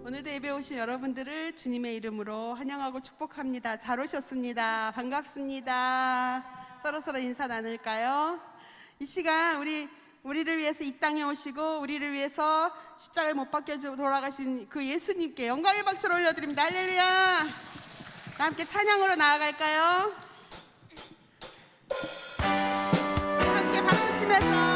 오늘도 예배 오신 여러분들을 주님의 이름으로 환영하고 축복합니다. 잘 오셨습니다. 반갑습니다. 서로서로 인사 나눌까요? 이 시간 우리를 위해서 이 땅에 오시고 우리를 위해서 십자가에 못 박혀 돌아가신 그 예수님께 영광의 박수를 올려드립니다. 할렐루야. 다 함께 찬양으로 나아갈까요? 함께 박수 치면서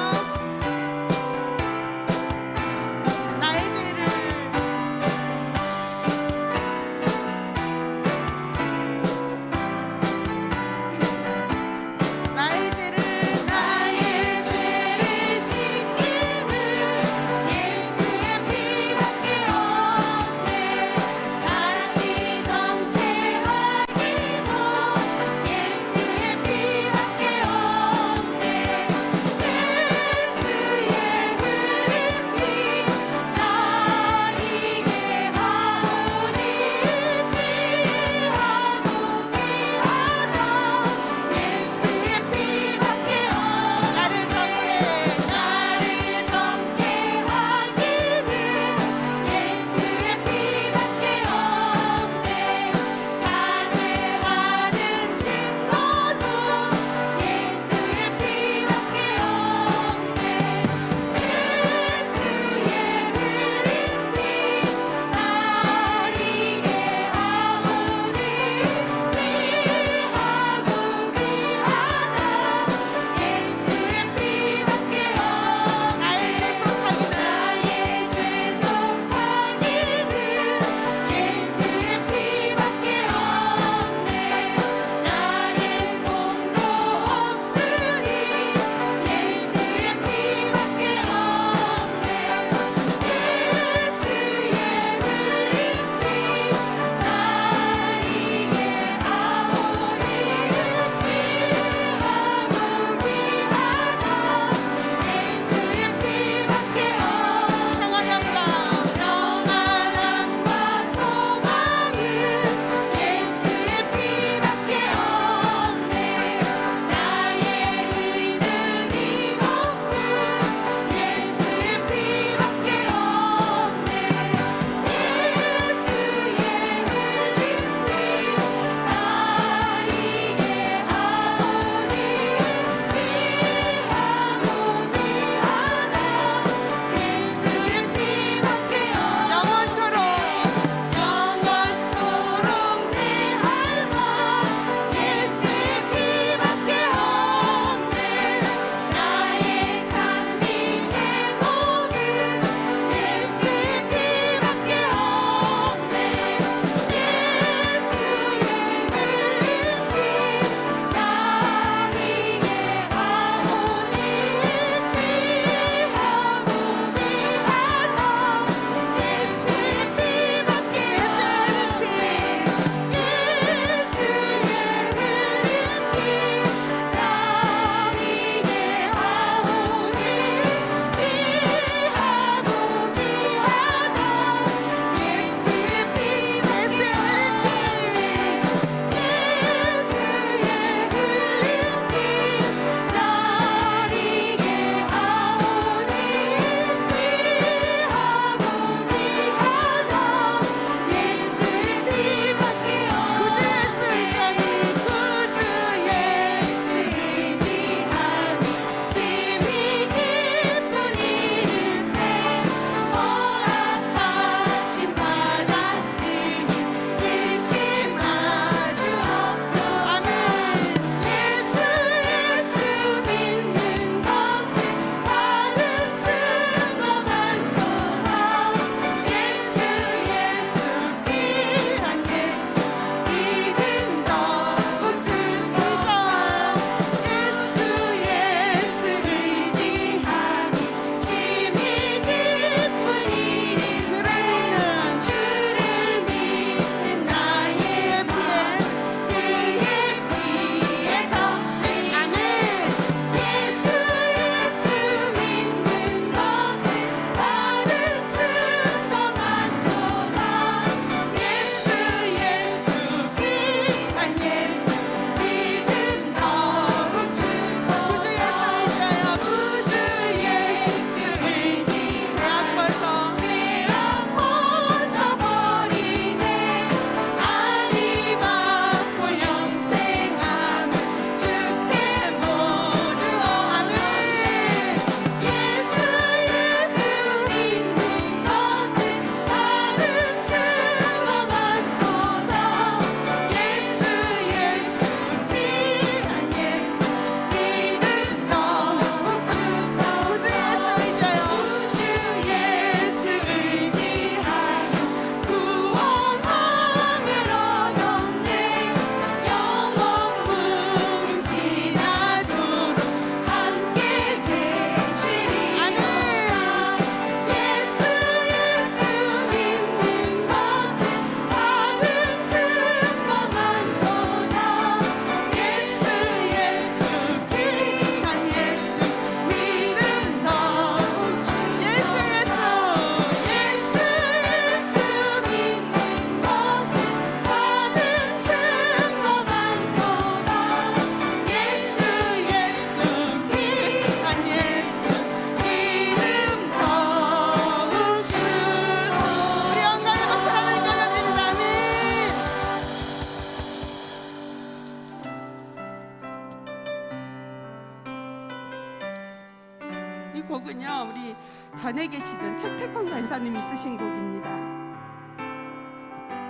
곡은요, 우리 전에 계시던 최태권 간사님이 쓰신 곡입니다.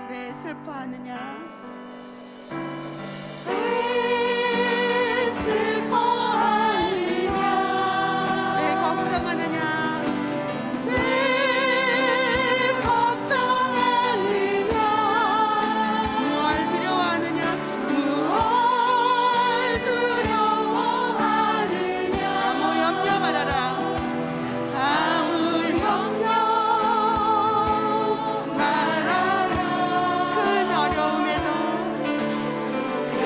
왜 슬퍼하느냐? 왜 슬퍼하느냐? 왜 걱정하느냐? 왜 걱정하느냐? 무얼 두려워하느냐? 무얼 두려워하느냐? 아무 염려 말아라. 아무 염려 말아라. 큰 어려움에도 큰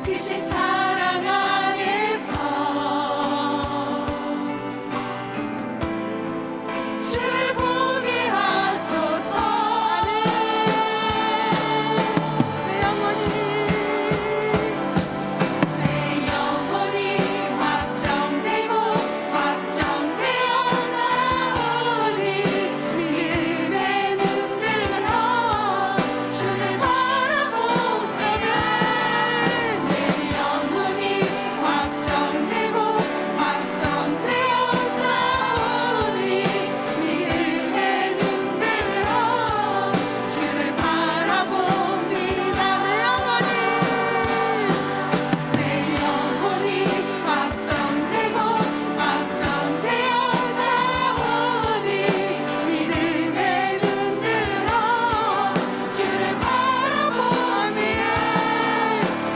크신 사랑 안에서 주를 보게 하소서. 내 영혼이 확정되고 확정되어 싸우니 믿음의 눈 들어 주를 바라보면 내 영혼이 확정되고 확정되어 싸우니 믿음의 눈 들어 주를 바라봅니다. 내 영혼이 확정되고 확정되어 싸우니 믿음의 눈 들어 주를 바라보면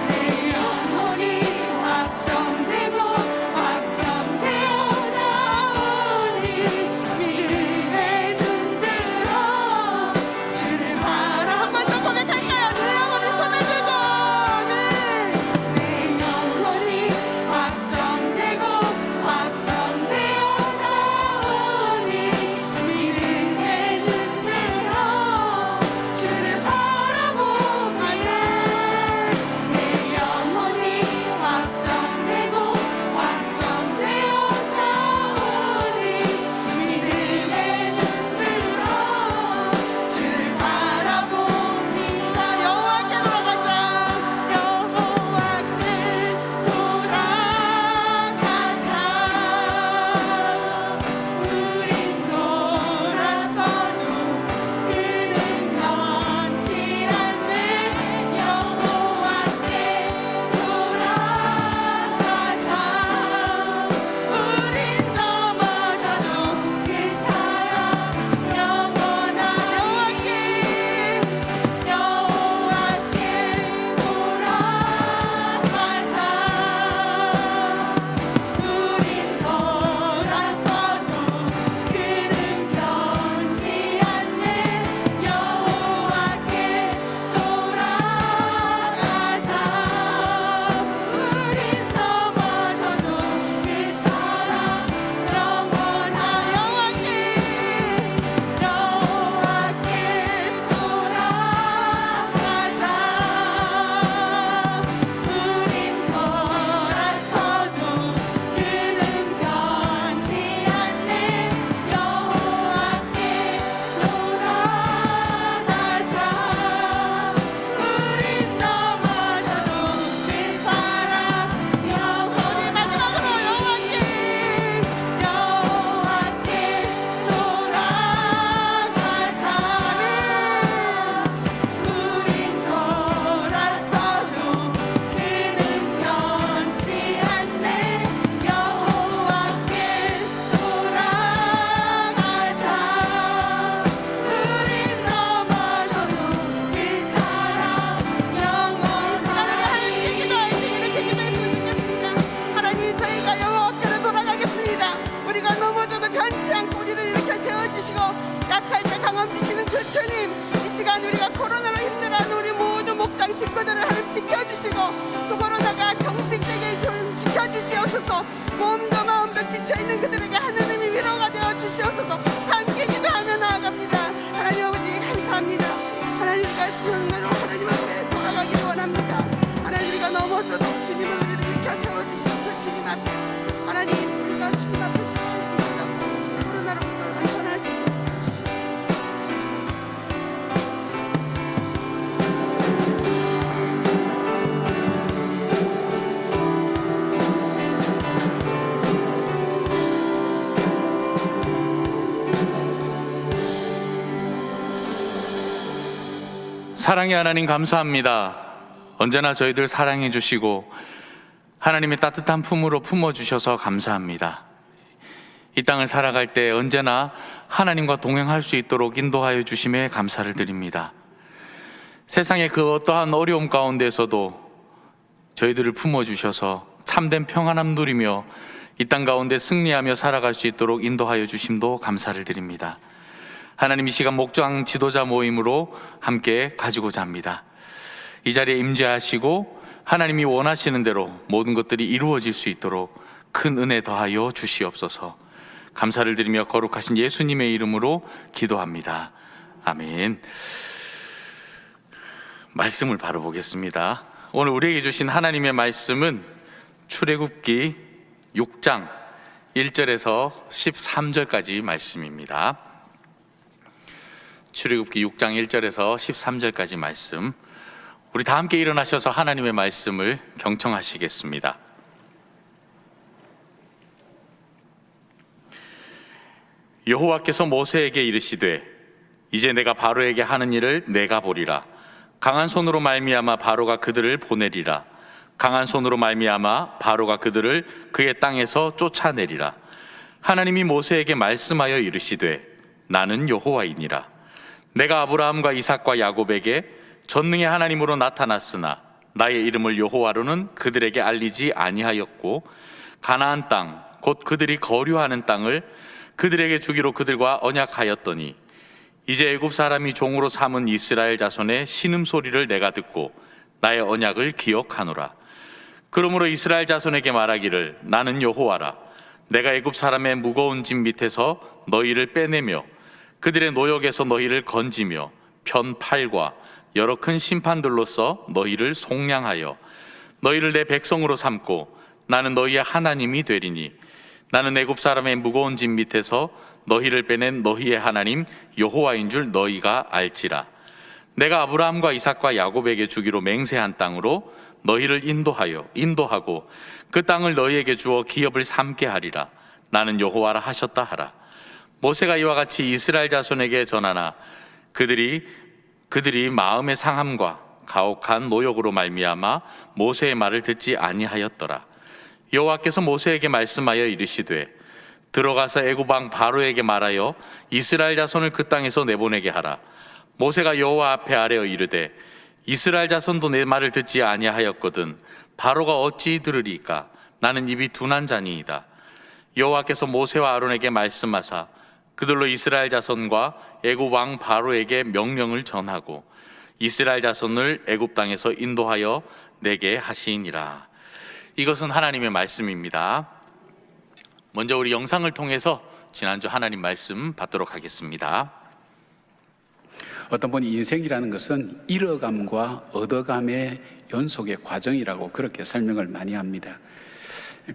내 영혼이 확정되고 확정되어 싸우니 믿음의 눈 들어 주를 바라. 한 번 더 고백할까요? 내 영혼을 손에 들고 내 영혼이 확정되고 확정되어 싸우니 믿음의 눈 들어 주를 바라보면 내 영혼이 확정되고 확정되어 싸우니 믿음의 눈 들어 주를 바라봅니다. 여호와께 돌아가자. 여호와께 돌아가자. 우린 돌아서도 그는 변치 않네. 여호와께 돌아가자. 우린 넘어져도 그 사랑 영원한. 여호와께 돌아가자. 우린 돌아서도 그는 변치 않네. 여호와께 돌아가자. 우린 넘어져도 그 사랑 영원한. 여호와께 돌아가자. 우린 돌아서도 그는 변치 않네. 여호와께 돌아가자. 우린 넘어져도 그 사랑 영원히. 마지막으로 여호와께 돌아가자. 우린 돌아서도 그는 변치 않네. 여호와께 돌아가자. 우린 넘어져도 그 사랑 영원히. 이렇게 기도했으면 좋겠습니다. 하나님, 저희가 여호와께로 돌아가겠습니다. 우리가 넘어져도 변치 않고 우리를 일으켜 세워주시고 약할 때 강함 주시는 그 주님, 이 시간 우리가 코로나로 힘들어하는 우리 모든 목장 식구들을 하나님 지켜주시고 또 코로나가 경식되게 좀 지켜주시옵소서. 몸도 마음도 지쳐있는 그들에게 하나님이 위로가 되어 주시옵소서. 함께 기도하며 나아갑니다. 하나님 아버지 감사합니다. 하나님, 우리가 지원대로 하나님 앞에 돌아가기를 원합니다. 하나님, 우리가 넘어져도 주님은 우리를 일으켜 세워주시는 그 주님 앞에 하나님, 우리가 주님 앞에 기도하고 코로나로부터 안전할 수 있도록 사랑의 하나님 감사합니다. 언제나 저희들 사랑해 주시고 하나님의 따뜻한 품으로 품어주셔서 감사합니다. 이 땅을 살아갈 때 언제나 하나님과 동행할 수 있도록 인도하여 주심에 감사를 드립니다. 세상의 그 어떠한 어려움 가운데서도 저희들을 품어주셔서 참된 평안함 누리며 이 땅 가운데 승리하며 살아갈 수 있도록 인도하여 주심도 감사를 드립니다. 하나님, 이 시간 목장 지도자 모임으로 함께 가지고자 합니다. 이 자리에 임재하시고 하나님이 원하시는 대로 모든 것들이 이루어질 수 있도록 큰 은혜 더하여 주시옵소서. 감사를 드리며 거룩하신 예수님의 이름으로 기도합니다. 아멘. 말씀을 바로 보겠습니다. 오늘 우리에게 주신 하나님의 말씀은 출애굽기 6장 1절에서 13절까지 말씀입니다. 출애굽기 6장 1절에서 13절까지 말씀, 우리 다 함께 일어나셔서 하나님의 말씀을 경청하시겠습니다. 여호와께서 모세에게 이르시되 이제 내가 바로에게 하는 일을 내가 보리라. 강한 손으로 말미암아 바로가 그들을 보내리라. 강한 손으로 말미암아 바로가 그들을 그의 땅에서 쫓아내리라. 하나님이 모세에게 말씀하여 이르시되 나는 여호와이니라. 내가 아브라함과 이삭과 야곱에게 전능의 하나님으로 나타났으나 나의 이름을 여호와로는 그들에게 알리지 아니하였고 가나안 땅 곧 그들이 거류하는 땅을 그들에게 주기로 그들과 언약하였더니 이제 애굽 사람이 종으로 삼은 이스라엘 자손의 신음소리를 내가 듣고 나의 언약을 기억하노라. 그러므로 이스라엘 자손에게 말하기를 나는 여호와라. 내가 애굽 사람의 무거운 짐 밑에서 너희를 빼내며 그들의 노역에서 너희를 건지며 편팔과 여러 큰 심판들로서 너희를 속량하여 너희를 내 백성으로 삼고 나는 너희의 하나님이 되리니 나는 애굽 사람의 무거운 짐 밑에서 너희를 빼낸 너희의 하나님 여호와인 줄 너희가 알지라. 내가 아브라함과 이삭과 야곱에게 주기로 맹세한 땅으로 너희를 인도하고 그 땅을 너희에게 주어 기업을 삼게 하리라. 나는 여호와라 하셨다 하라. 모세가 이와 같이 이스라엘 자손에게 전하나 그들이 마음의 상함과 가혹한 노역으로 말미암아 모세의 말을 듣지 아니하였더라. 여호와께서 모세에게 말씀하여 이르시되 들어가서 애굽 왕 바로에게 말하여 이스라엘 자손을 그 땅에서 내보내게 하라. 모세가 여호와 앞에 아뢰어 이르되 이스라엘 자손도 내 말을 듣지 아니하였거든 바로가 어찌 들으리까? 나는 입이 둔한 자니이다. 여호와께서 모세와 아론에게 말씀하사 그들로 이스라엘 자손과 애굽 왕 바로에게 명령을 전하고 이스라엘 자손을 애굽 땅에서 인도하여 내게 하시니라. 이것은 하나님의 말씀입니다. 먼저 우리 영상을 통해서 지난주 하나님 말씀 받도록 하겠습니다. 어떤 분이 인생이라는 것은 잃어감과 얻어감의 연속의 과정이라고 그렇게 설명을 많이 합니다.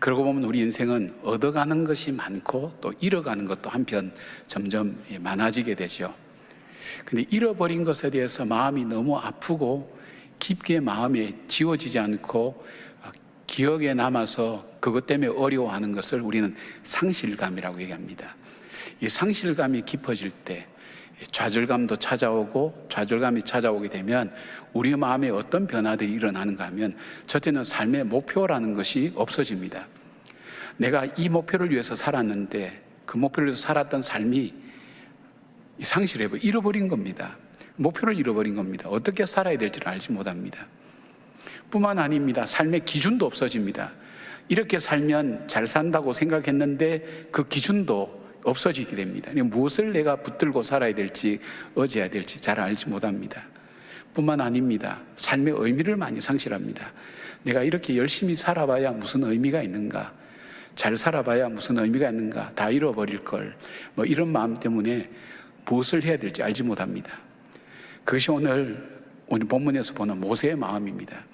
그러고 보면 우리 인생은 얻어가는 것이 많고 또 잃어가는 것도 한편 점점 많아지게 되죠. 근데 잃어버린 것에 대해서 마음이 너무 아프고 깊게 마음에 지워지지 않고 기억에 남아서 그것 때문에 어려워하는 것을 우리는 상실감이라고 얘기합니다. 이 상실감이 깊어질 때 좌절감도 찾아오고, 좌절감이 찾아오게 되면 우리 마음에 어떤 변화들이 일어나는가 하면 첫째는 삶의 목표라는 것이 없어집니다. 내가 이 목표를 위해서 살았는데 그 목표를 위해서 살았던 삶이 상실해버려 잃어버린 겁니다. 목표를 잃어버린 겁니다. 어떻게 살아야 될지를 알지 못합니다. 뿐만 아닙니다. 삶의 기준도 없어집니다. 이렇게 살면 잘 산다고 생각했는데 그 기준도 없어지게 됩니다. 무엇을 내가 붙들고 살아야 될지 의지해야 될지 잘 알지 못합니다. 뿐만 아닙니다. 삶의 의미를 많이 상실합니다. 내가 이렇게 열심히 살아봐야 무슨 의미가 있는가, 잘 살아봐야 무슨 의미가 있는가, 다 잃어버릴 걸, 이런 마음 때문에 무엇을 해야 될지 알지 못합니다. 그것이 오늘 본문에서 보는 모세의 마음입니다.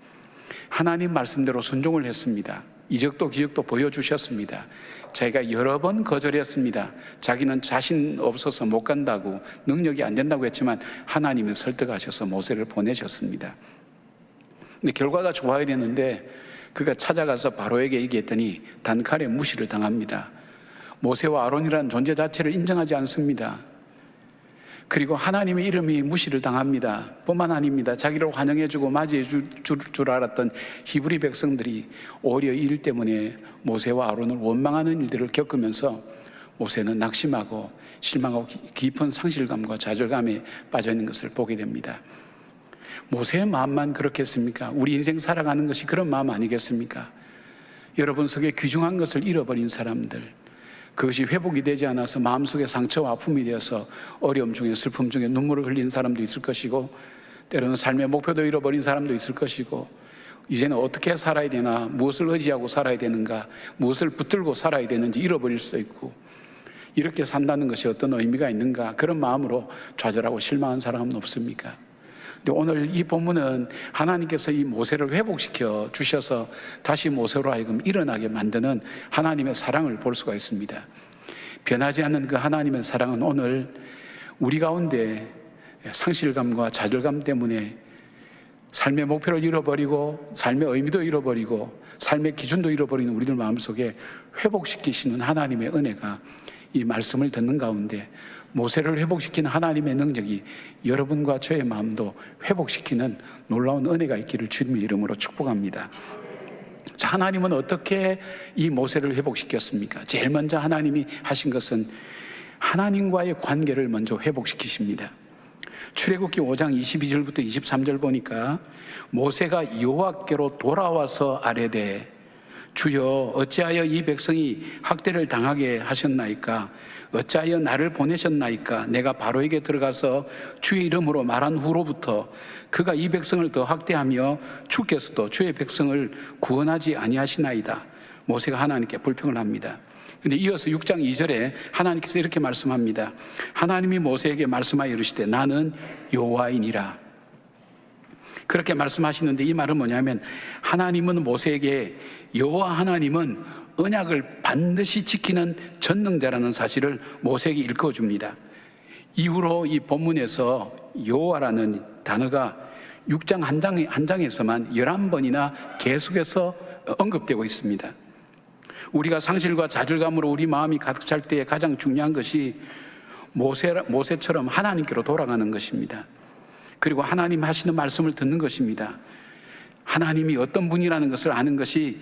하나님 말씀대로 순종을 했습니다. 이적도 기적도 보여주셨습니다. 자기가 여러 번 거절했습니다. 자기는 자신 없어서 못 간다고, 능력이 안 된다고 했지만 하나님이 설득하셔서 모세를 보내셨습니다. 근데 결과가 좋아야 되는데 그가 찾아가서 바로에게 얘기했더니 단칼에 무시를 당합니다. 모세와 아론이라는 존재 자체를 인정하지 않습니다. 그리고 하나님의 이름이 무시를 당합니다. 뿐만 아닙니다. 자기를 환영해주고 맞이해 줄 알았던 히브리 백성들이 오히려 이 일 때문에 모세와 아론을 원망하는 일들을 겪으면서 모세는 낙심하고 실망하고 깊은 상실감과 좌절감에 빠져 있는 것을 보게 됩니다. 모세의 마음만 그렇겠습니까? 우리 인생 살아가는 것이 그런 마음 아니겠습니까? 여러분 속에 귀중한 것을 잃어버린 사람들, 그것이 회복이 되지 않아서 마음속에 상처와 아픔이 되어서 어려움 중에 슬픔 중에 눈물을 흘린 사람도 있을 것이고, 때로는 삶의 목표도 잃어버린 사람도 있을 것이고, 이제는 어떻게 살아야 되나, 무엇을 의지하고 살아야 되는가, 무엇을 붙들고 살아야 되는지 잃어버릴 수도 있고, 이렇게 산다는 것이 어떤 의미가 있는가, 그런 마음으로 좌절하고 실망한 사람은 없습니까? 근데 오늘 이 본문은 하나님께서 이 모세를 회복시켜 주셔서 다시 모세로 하여금 일어나게 만드는 하나님의 사랑을 볼 수가 있습니다. 변하지 않는 그 하나님의 사랑은 오늘 우리 가운데 상실감과 좌절감 때문에 삶의 목표를 잃어버리고 삶의 의미도 잃어버리고 삶의 기준도 잃어버리는 우리들 마음속에 회복시키시는 하나님의 은혜가 이 말씀을 듣는 가운데 모세를 회복시키는 하나님의 능력이 여러분과 저의 마음도 회복시키는 놀라운 은혜가 있기를 주님의 이름으로 축복합니다. 자, 하나님은 어떻게 이 모세를 회복시켰습니까? 제일 먼저 하나님이 하신 것은 하나님과의 관계를 먼저 회복시키십니다. 출애굽기 5장 22절부터 23절 보니까 모세가 여호와께로 돌아와서 아뢰되 주여 어찌하여 이 백성이 학대를 당하게 하셨나이까? 어찌하여 나를 보내셨나이까? 내가 바로에게 들어가서 주의 이름으로 말한 후로부터 그가 이 백성을 더 학대하며 주께서도 주의 백성을 구원하지 아니하시나이다. 모세가 하나님께 불평을 합니다. 근데 이어서 6장 2절에 하나님께서 이렇게 말씀합니다. 하나님이 모세에게 말씀하여 이르시되 나는 여호와이니라. 그렇게 말씀하시는데 이 말은 뭐냐면 하나님은 모세에게 여호와 하나님은 언약을 반드시 지키는 전능자라는 사실을 모세에게 일깨워줍니다. 이후로 이 본문에서 여호와라는 단어가 6장 한 장에서만 11번이나 계속해서 언급되고 있습니다. 우리가 상실과 좌절감으로 우리 마음이 가득 찰 때에 가장 중요한 것이 모세처럼 하나님께로 돌아가는 것입니다. 그리고 하나님 하시는 말씀을 듣는 것입니다. 하나님이 어떤 분이라는 것을 아는 것이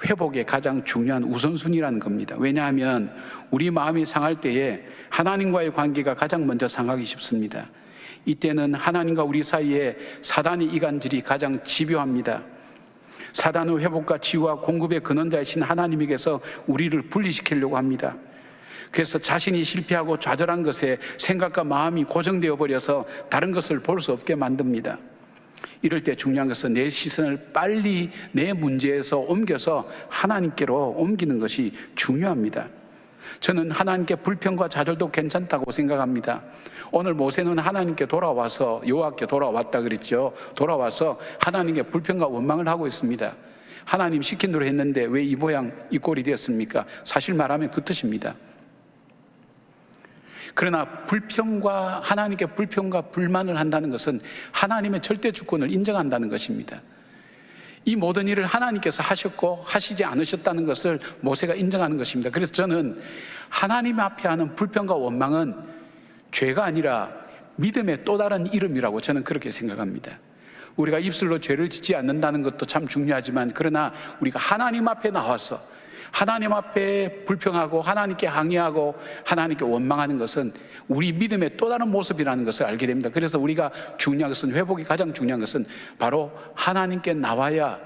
회복의 가장 중요한 우선순위라는 겁니다. 왜냐하면 우리 마음이 상할 때에 하나님과의 관계가 가장 먼저 상하기 쉽습니다. 이때는 하나님과 우리 사이에 사단의 이간질이 가장 집요합니다. 사단은 회복과 치유와 공급의 근원자이신 하나님에게서 우리를 분리시키려고 합니다. 그래서 자신이 실패하고 좌절한 것에 생각과 마음이 고정되어 버려서 다른 것을 볼 수 없게 만듭니다. 이럴 때 중요한 것은 내 시선을 빨리 내 문제에서 옮겨서 하나님께로 옮기는 것이 중요합니다. 저는 하나님께 불평과 좌절도 괜찮다고 생각합니다. 오늘 모세는 하나님께 돌아와서 여호와께 돌아왔다 그랬죠. 돌아와서 하나님께 불평과 원망을 하고 있습니다. 하나님 시킨 대로 했는데 왜 이 모양 이 꼴이 되었습니까? 사실 말하면 그 뜻입니다. 그러나 하나님께 불평과 불만을 한다는 것은 하나님의 절대 주권을 인정한다는 것입니다. 이 모든 일을 하나님께서 하셨고 하시지 않으셨다는 것을 모세가 인정하는 것입니다. 그래서 저는 하나님 앞에 하는 불평과 원망은 죄가 아니라 믿음의 또 다른 이름이라고 저는 그렇게 생각합니다. 우리가 입술로 죄를 짓지 않는다는 것도 참 중요하지만 그러나 우리가 하나님 앞에 나와서 하나님 앞에 불평하고 하나님께 항의하고 하나님께 원망하는 것은 우리 믿음의 또 다른 모습이라는 것을 알게 됩니다. 그래서 우리가 중요한 것은 회복이 가장 중요한 것은 바로 하나님께 나와야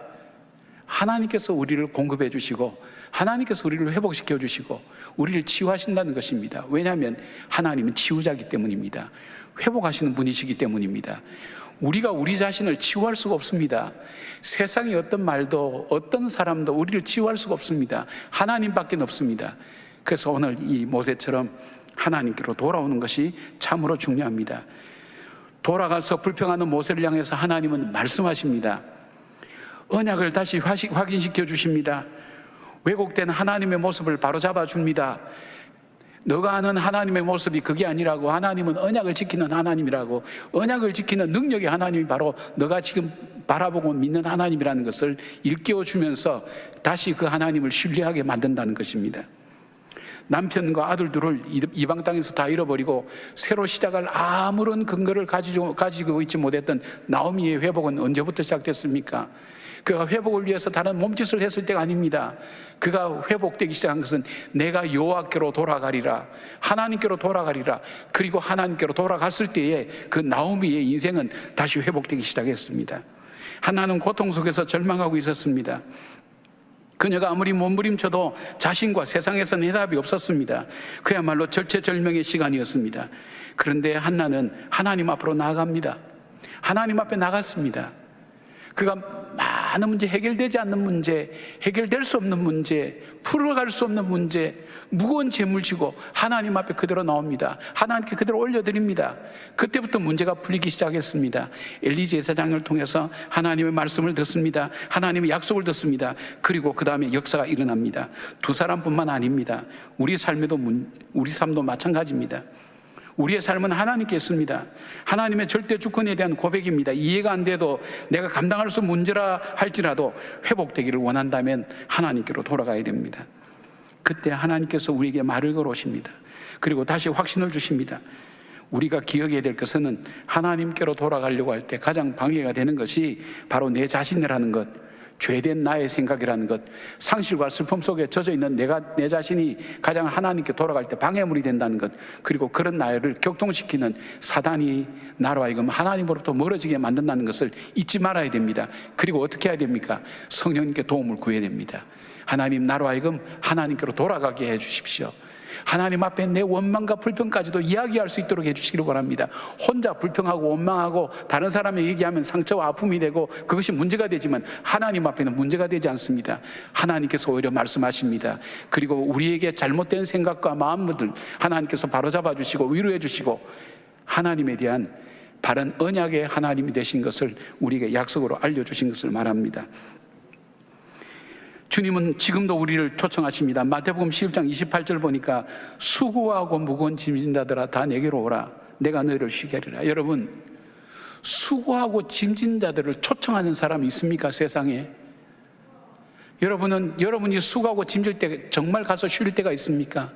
하나님께서 우리를 공급해 주시고 하나님께서 우리를 회복시켜 주시고 우리를 치유하신다는 것입니다. 왜냐하면 하나님은 치유자이기 때문입니다. 회복하시는 분이시기 때문입니다. 우리가 우리 자신을 치유할 수가 없습니다. 세상의 어떤 말도 어떤 사람도 우리를 치유할 수가 없습니다. 하나님밖에 없습니다. 그래서 오늘 이 모세처럼 하나님께로 돌아오는 것이 참으로 중요합니다. 돌아가서 불평하는 모세를 향해서 하나님은 말씀하십니다. 언약을 다시 확인시켜 주십니다. 왜곡된 하나님의 모습을 바로잡아 줍니다. 너가 아는 하나님의 모습이 그게 아니라고, 하나님은 언약을 지키는 하나님이라고, 언약을 지키는 능력의 하나님이 바로 너가 지금 바라보고 믿는 하나님이라는 것을 일깨워주면서 다시 그 하나님을 신뢰하게 만든다는 것입니다. 남편과 아들들을 이방 땅에서 다 잃어버리고 새로 시작할 아무런 근거를 가지고 있지 못했던 나오미의 회복은 언제부터 시작됐습니까? 그가 회복을 위해서 다른 몸짓을 했을 때가 아닙니다. 그가 회복되기 시작한 것은 내가 여호와께로 돌아가리라, 하나님께로 돌아가리라. 그리고 하나님께로 돌아갔을 때에 그 나오미의 인생은 다시 회복되기 시작했습니다. 하나는 고통 속에서 절망하고 있었습니다. 그녀가 아무리 몸부림쳐도 자신과 세상에서는 해답이 없었습니다. 그야말로 절체절명의 시간이었습니다. 그런데 한나는 하나님 앞으로 나아갑니다. 하나님 앞에 나갔습니다. 그가 많은 문제, 해결되지 않는 문제, 해결될 수 없는 문제, 풀어갈 수 없는 문제, 무거운 짐을 지고 하나님 앞에 그대로 나옵니다. 하나님께 그대로 올려드립니다. 그때부터 문제가 풀리기 시작했습니다. 엘리 제사장을 통해서 하나님의 말씀을 듣습니다. 하나님의 약속을 듣습니다. 그리고 그 다음에 역사가 일어납니다. 두 사람뿐만 아닙니다. 우리 삶도 마찬가지입니다. 우리의 삶은 하나님께 있습니다. 하나님의 절대 주권에 대한 고백입니다. 이해가 안 돼도 내가 감당할 수 없는 문제라 할지라도 회복되기를 원한다면 하나님께로 돌아가야 됩니다. 그때 하나님께서 우리에게 말을 걸어오십니다. 그리고 다시 확신을 주십니다. 우리가 기억해야 될 것은 하나님께로 돌아가려고 할 때 가장 방해가 되는 것이 바로 내 자신이라는 것, 죄된 나의 생각이라는 것, 상실과 슬픔 속에 젖어있는 내 자신이 가장 하나님께 돌아갈 때 방해물이 된다는 것, 그리고 그런 나를 격동시키는 사단이 나로 하여금 하나님으로부터 멀어지게 만든다는 것을 잊지 말아야 됩니다. 그리고 어떻게 해야 됩니까? 성령님께 도움을 구해야 됩니다. 하나님, 나로 하여금 하나님께로 돌아가게 해 주십시오. 하나님 앞에 내 원망과 불평까지도 이야기할 수 있도록 해주시기를 원합니다. 혼자 불평하고 원망하고 다른 사람에게 얘기하면 상처와 아픔이 되고 그것이 문제가 되지만 하나님 앞에는 문제가 되지 않습니다. 하나님께서 오히려 말씀하십니다. 그리고 우리에게 잘못된 생각과 마음들 하나님께서 바로잡아 주시고 위로해 주시고 하나님에 대한 바른 언약의 하나님이 되신 것을 우리에게 약속으로 알려주신 것을 말합니다. 주님은 지금도 우리를 초청하십니다. 마태복음 11장 28절 보니까 수고하고 무거운 짐진 자들아 다 내게로 오라. 내가 너희를 쉬게 하리라. 여러분, 수고하고 짐진 자들을 초청하는 사람이 있습니까? 세상에? 여러분이 수고하고 짐질 때 정말 가서 쉴 때가 있습니까?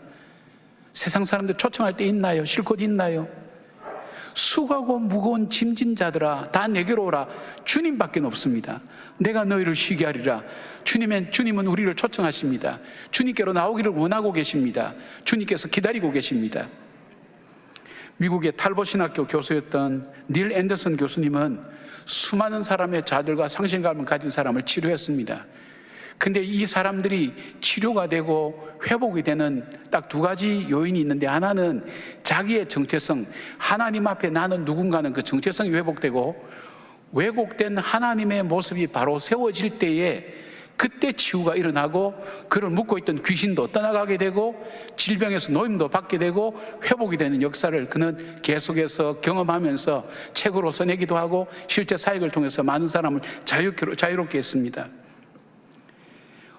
세상 사람들 초청할 때 있나요? 쉴 곳 있나요? 수고하고 무거운 짐진 자들아 다 내게로 오라. 주님밖에 없습니다. 내가 너희를 쉬게 하리라. 주님은 우리를 초청하십니다. 주님께로 나오기를 원하고 계십니다. 주님께서 기다리고 계십니다. 미국의 탈봇 신학교 교수였던 닐 앤더슨 교수님은 수많은 사람의 자들과 상실감을 가진 사람을 치료했습니다. 근데 이 사람들이 치료가 되고 회복이 되는 딱 두 가지 요인이 있는데, 하나는 자기의 정체성, 하나님 앞에 나는 누군가는 그 정체성이 회복되고, 왜곡된 하나님의 모습이 바로 세워질 때에 그때 치유가 일어나고 그를 묶고 있던 귀신도 떠나가게 되고 질병에서 노임도 받게 되고 회복이 되는 역사를 그는 계속해서 경험하면서 책으로 써내기도 하고 실제 사역을 통해서 많은 사람을 자유롭게 했습니다.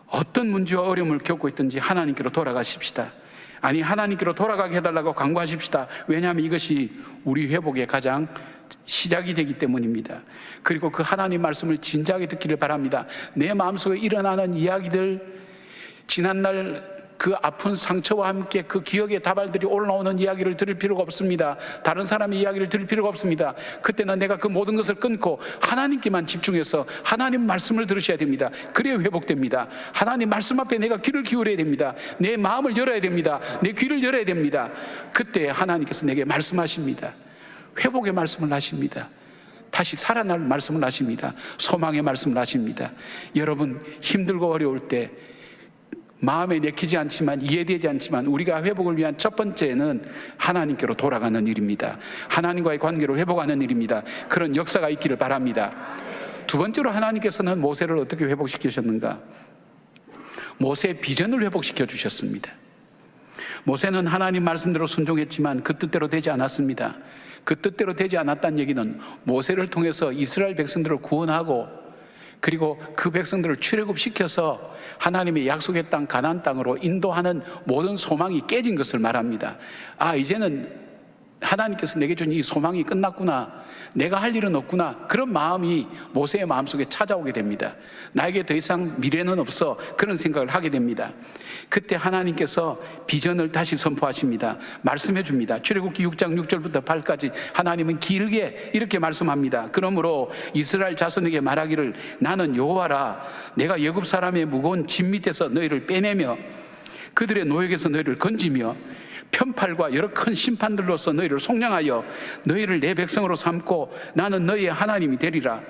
어떤 문제와 어려움을 겪고 있든지 하나님께로 돌아가십시다. 아니, 하나님께로 돌아가게 해달라고 간구하십시다. 왜냐하면 이것이 우리 회복의 가장 시작이 되기 때문입니다. 그리고 그 하나님 말씀을 진지하게 듣기를 바랍니다. 내 마음속에 일어나는 이야기들, 지난날 그 아픈 상처와 함께 그 기억의 다발들이 올라오는 이야기를 들을 필요가 없습니다. 다른 사람의 이야기를 들을 필요가 없습니다. 그때는 내가 그 모든 것을 끊고 하나님께만 집중해서 하나님 말씀을 들으셔야 됩니다. 그래야 회복됩니다. 하나님 말씀 앞에 내가 귀를 기울여야 됩니다. 내 마음을 열어야 됩니다. 내 귀를 열어야 됩니다. 그때 하나님께서 내게 말씀하십니다. 회복의 말씀을 하십니다. 다시 살아날 말씀을 하십니다. 소망의 말씀을 하십니다. 여러분, 힘들고 어려울 때 마음에 내키지 않지만, 이해되지 않지만 우리가 회복을 위한 첫 번째는 하나님께로 돌아가는 일입니다. 하나님과의 관계를 회복하는 일입니다. 그런 역사가 있기를 바랍니다. 두 번째로 하나님께서는 모세를 어떻게 회복시키셨는가? 모세의 비전을 회복시켜 주셨습니다. 모세는 하나님 말씀대로 순종했지만 그 뜻대로 되지 않았습니다. 그 뜻대로 되지 않았다는 얘기는 모세를 통해서 이스라엘 백성들을 구원하고 그리고 그 백성들을 출애굽시켜서 하나님의 약속의 땅 가나안 땅으로 인도하는 모든 소망이 깨진 것을 말합니다. 아, 이제는 하나님께서 내게 준 이 소망이 끝났구나, 내가 할 일은 없구나, 그런 마음이 모세의 마음속에 찾아오게 됩니다. 나에게 더 이상 미래는 없어, 그런 생각을 하게 됩니다. 그때 하나님께서 비전을 다시 선포하십니다. 말씀해 줍니다. 출애굽기 6장 6절부터 8까지 하나님은 길게 이렇게 말씀합니다. 그러므로 이스라엘 자손에게 말하기를, 나는 여호와라. 내가 애굽 사람의 무거운 짐 밑에서 너희를 빼내며 그들의 노역에서 너희를 건지며 편팔과 여러 큰 심판들로서 너희를 속량하여 너희를 내 백성으로 삼고 나는 너희의 하나님이 되리라.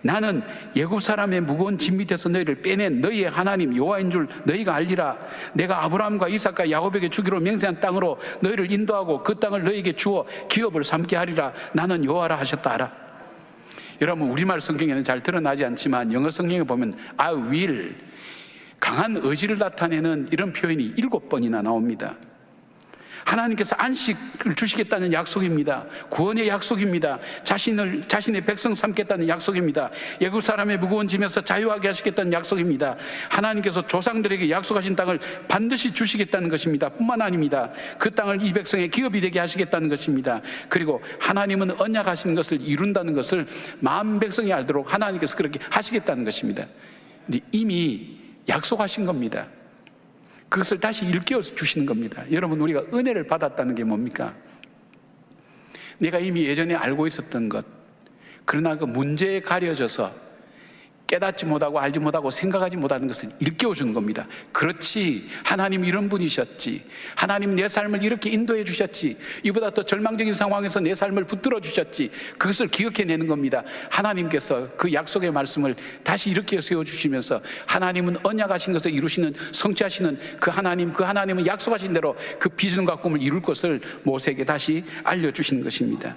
나는 애굽 사람의 무거운 짐 밑에서 너희를 빼낸 너희의 하나님 여호와인 줄 너희가 알리라. 내가 아브라함과 이삭과 야곱에게 주기로 맹세한 땅으로 너희를 인도하고 그 땅을 너희에게 주어 기업을 삼게 하리라. 나는 여호와라 하셨다 알아. 여러분 우리말 성경에는 잘 드러나지 않지만 영어 성경에 보면 I will, 강한 의지를 나타내는 이런 표현이 7번이나 나옵니다. 하나님께서 안식을 주시겠다는 약속입니다. 구원의 약속입니다. 자신의 백성 삼겠다는 약속입니다. 애국 사람의 무거운 짐에서 자유하게 하시겠다는 약속입니다. 하나님께서 조상들에게 약속하신 땅을 반드시 주시겠다는 것입니다. 뿐만 아닙니다. 그 땅을 이 백성의 기업이 되게 하시겠다는 것입니다. 그리고 하나님은 언약하신 것을 이룬다는 것을 만 백성이 알도록 하나님께서 그렇게 하시겠다는 것입니다. 근데 이미 약속하신 겁니다. 그것을 다시 일깨워 주시는 겁니다. 여러분, 우리가 은혜를 받았다는 게 뭡니까? 내가 이미 예전에 알고 있었던 것, 그러나 그 문제에 가려져서 깨닫지 못하고 알지 못하고 생각하지 못하는 것을 일깨워 주는 겁니다. 그렇지, 하나님 이런 분이셨지, 하나님 내 삶을 이렇게 인도해 주셨지, 이보다 더 절망적인 상황에서 내 삶을 붙들어 주셨지, 그것을 기억해내는 겁니다. 하나님께서 그 약속의 말씀을 다시 이렇게 세워주시면서 하나님은 언약하신 것을 이루시는, 성취하시는 그 하나님은 약속하신 대로 그 비전과 꿈을 이룰 것을 모세에게 다시 알려주시는 것입니다.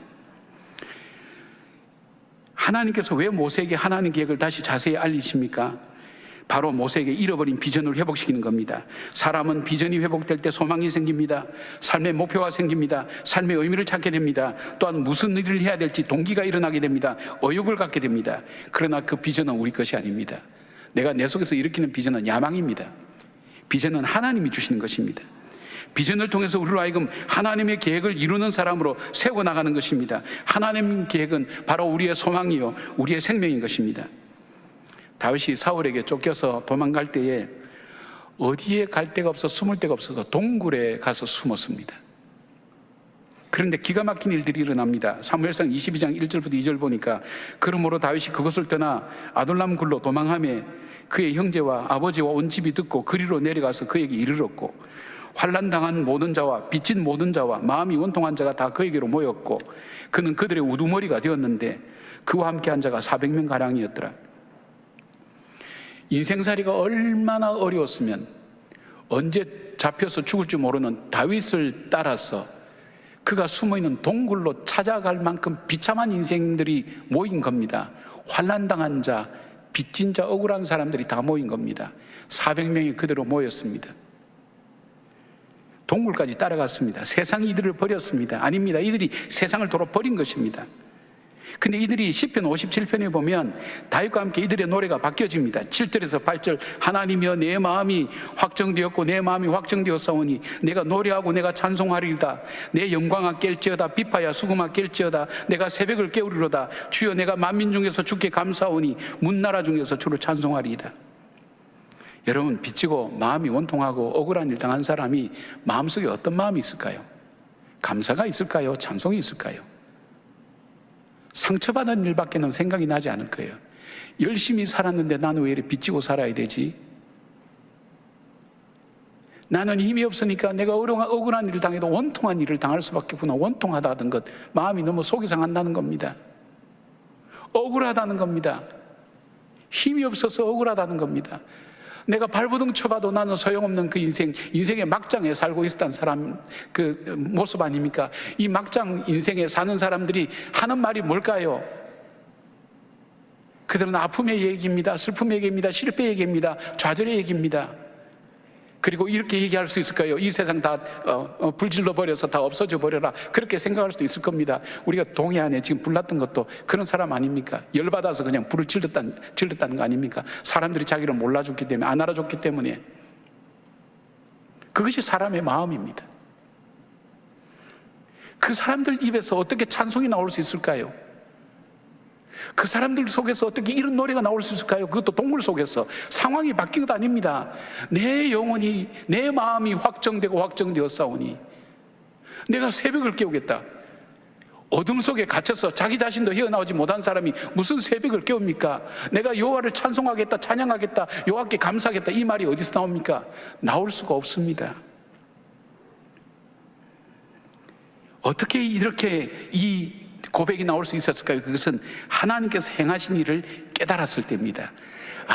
하나님께서 왜 모세에게 하나님 계획을 다시 자세히 알리십니까? 바로 모세에게 잃어버린 비전을 회복시키는 겁니다. 사람은 비전이 회복될 때 소망이 생깁니다. 삶의 목표가 생깁니다. 삶의 의미를 찾게 됩니다. 또한 무슨 일을 해야 될지 동기가 일어나게 됩니다. 의욕을 갖게 됩니다. 그러나 그 비전은 우리 것이 아닙니다. 내가 내 속에서 일으키는 비전은 야망입니다. 비전은 하나님이 주시는 것입니다. 비전을 통해서 우리로 하여금 하나님의 계획을 이루는 사람으로 세워나가는 것입니다. 하나님의 계획은 바로 우리의 소망이요, 우리의 생명인 것입니다. 다윗이 사울에게 쫓겨서 도망갈 때에 어디에 갈 데가 없어 숨을 데가 없어서 동굴에 가서 숨었습니다. 그런데 기가 막힌 일들이 일어납니다. 사무엘상 22장 1절부터 2절 보니까 그러므로 다윗이 그것을 떠나 아둘람 굴로 도망하며 그의 형제와 아버지와 온 집이 듣고 그리로 내려가서 그에게 이르렀고 환난당한 모든 자와 빚진 모든 자와 마음이 원통한 자가 다 그에게로 모였고 그는 그들의 우두머리가 되었는데 그와 함께한 자가 400명가량이었더라. 인생살이가 얼마나 어려웠으면 언제 잡혀서 죽을지 모르는 다윗을 따라서 그가 숨어있는 동굴로 찾아갈 만큼 비참한 인생들이 모인 겁니다. 환난당한 자, 빚진 자, 억울한 사람들이 다 모인 겁니다. 400명이 그대로 모였습니다. 동굴까지 따라갔습니다. 세상이 이들을 버렸습니다. 아닙니다. 이들이 세상을 도로 버린 것입니다. 근데 이들이 시편 57편에 보면 다윗과 함께 이들의 노래가 바뀌어집니다. 7절에서 8절 하나님이여 내 마음이 확정되었고 내 마음이 확정되었사오니 내가 노래하고 내가 찬송하리이다. 내 영광아 깰지어다. 비파야 수금아 깰지어다. 내가 새벽을 깨우리로다. 주여 내가 만민 중에서 주께 감사하오니 문나라 중에서 주를 찬송하리이다. 여러분, 빚지고 마음이 원통하고 억울한 일 당한 사람이 마음속에 어떤 마음이 있을까요? 감사가 있을까요? 찬송이 있을까요? 상처받은 일밖에는 생각이 나지 않을 거예요. 열심히 살았는데 나는 왜 이렇게 빚지고 살아야 되지? 나는 힘이 없으니까 내가 억울한 일을 당해도 원통한 일을 당할 수밖에 없구나. 원통하다는 것, 마음이 너무 속이 상한다는 겁니다. 억울하다는 겁니다. 힘이 없어서 억울하다는 겁니다. 내가 발버둥 쳐봐도 나는 소용없는 그 인생의 막장에 살고 있었던 사람 그 모습 아닙니까? 이 막장 인생에 사는 사람들이 하는 말이 뭘까요? 그들은 아픔의 얘기입니다. 슬픔의 얘기입니다. 실패의 얘기입니다. 좌절의 얘기입니다. 그리고 이렇게 얘기할 수 있을까요? 이 세상 다 불질러 버려서 다 없어져 버려라. 그렇게 생각할 수도 있을 겁니다. 우리가 동해 안에 지금 불 났던 것도 그런 사람 아닙니까? 열받아서 그냥 불을 질렀다는 거 아닙니까? 사람들이 자기를 몰라줬기 때문에, 안 알아줬기 때문에. 그것이 사람의 마음입니다. 그 사람들 입에서 어떻게 찬송이 나올 수 있을까요? 그 사람들 속에서 어떻게 이런 노래가 나올 수 있을까요? 그것도 동굴 속에서. 상황이 바뀐 것 아닙니다. 내 영혼이, 내 마음이 확정되고 확정되었사오니 내가 새벽을 깨우겠다. 어둠 속에 갇혀서 자기 자신도 헤어나오지 못한 사람이 무슨 새벽을 깨웁니까? 내가 여호와를 찬송하겠다, 찬양하겠다, 여호와께 감사하겠다, 이 말이 어디서 나옵니까? 나올 수가 없습니다. 어떻게 이렇게 이 고백이 나올 수 있었을까요? 그것은 하나님께서 행하신 일을 깨달았을 때입니다.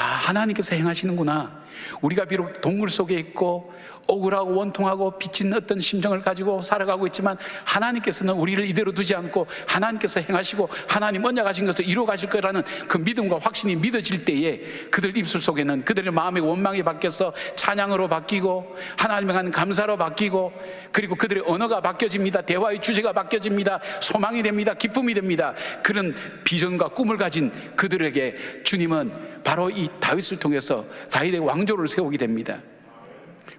하나님께서 행하시는구나. 우리가 비록 동굴 속에 있고 억울하고 원통하고 비친 어떤 심정을 가지고 살아가고 있지만 하나님께서는 우리를 이대로 두지 않고 하나님께서 행하시고 하나님 언약하신 것을 이루어 가실 거라는 그 믿음과 확신이 믿어질 때에 그들 입술 속에는 그들의 마음의 원망이 바뀌어서 찬양으로 바뀌고 하나님에 대한 감사로 바뀌고, 그리고 그들의 언어가 바뀌어집니다. 대화의 주제가 바뀌어집니다. 소망이 됩니다. 기쁨이 됩니다. 그런 비전과 꿈을 가진 그들에게 주님은 바로 이 다윗을 통해서 다윗의 왕조를 세우게 됩니다.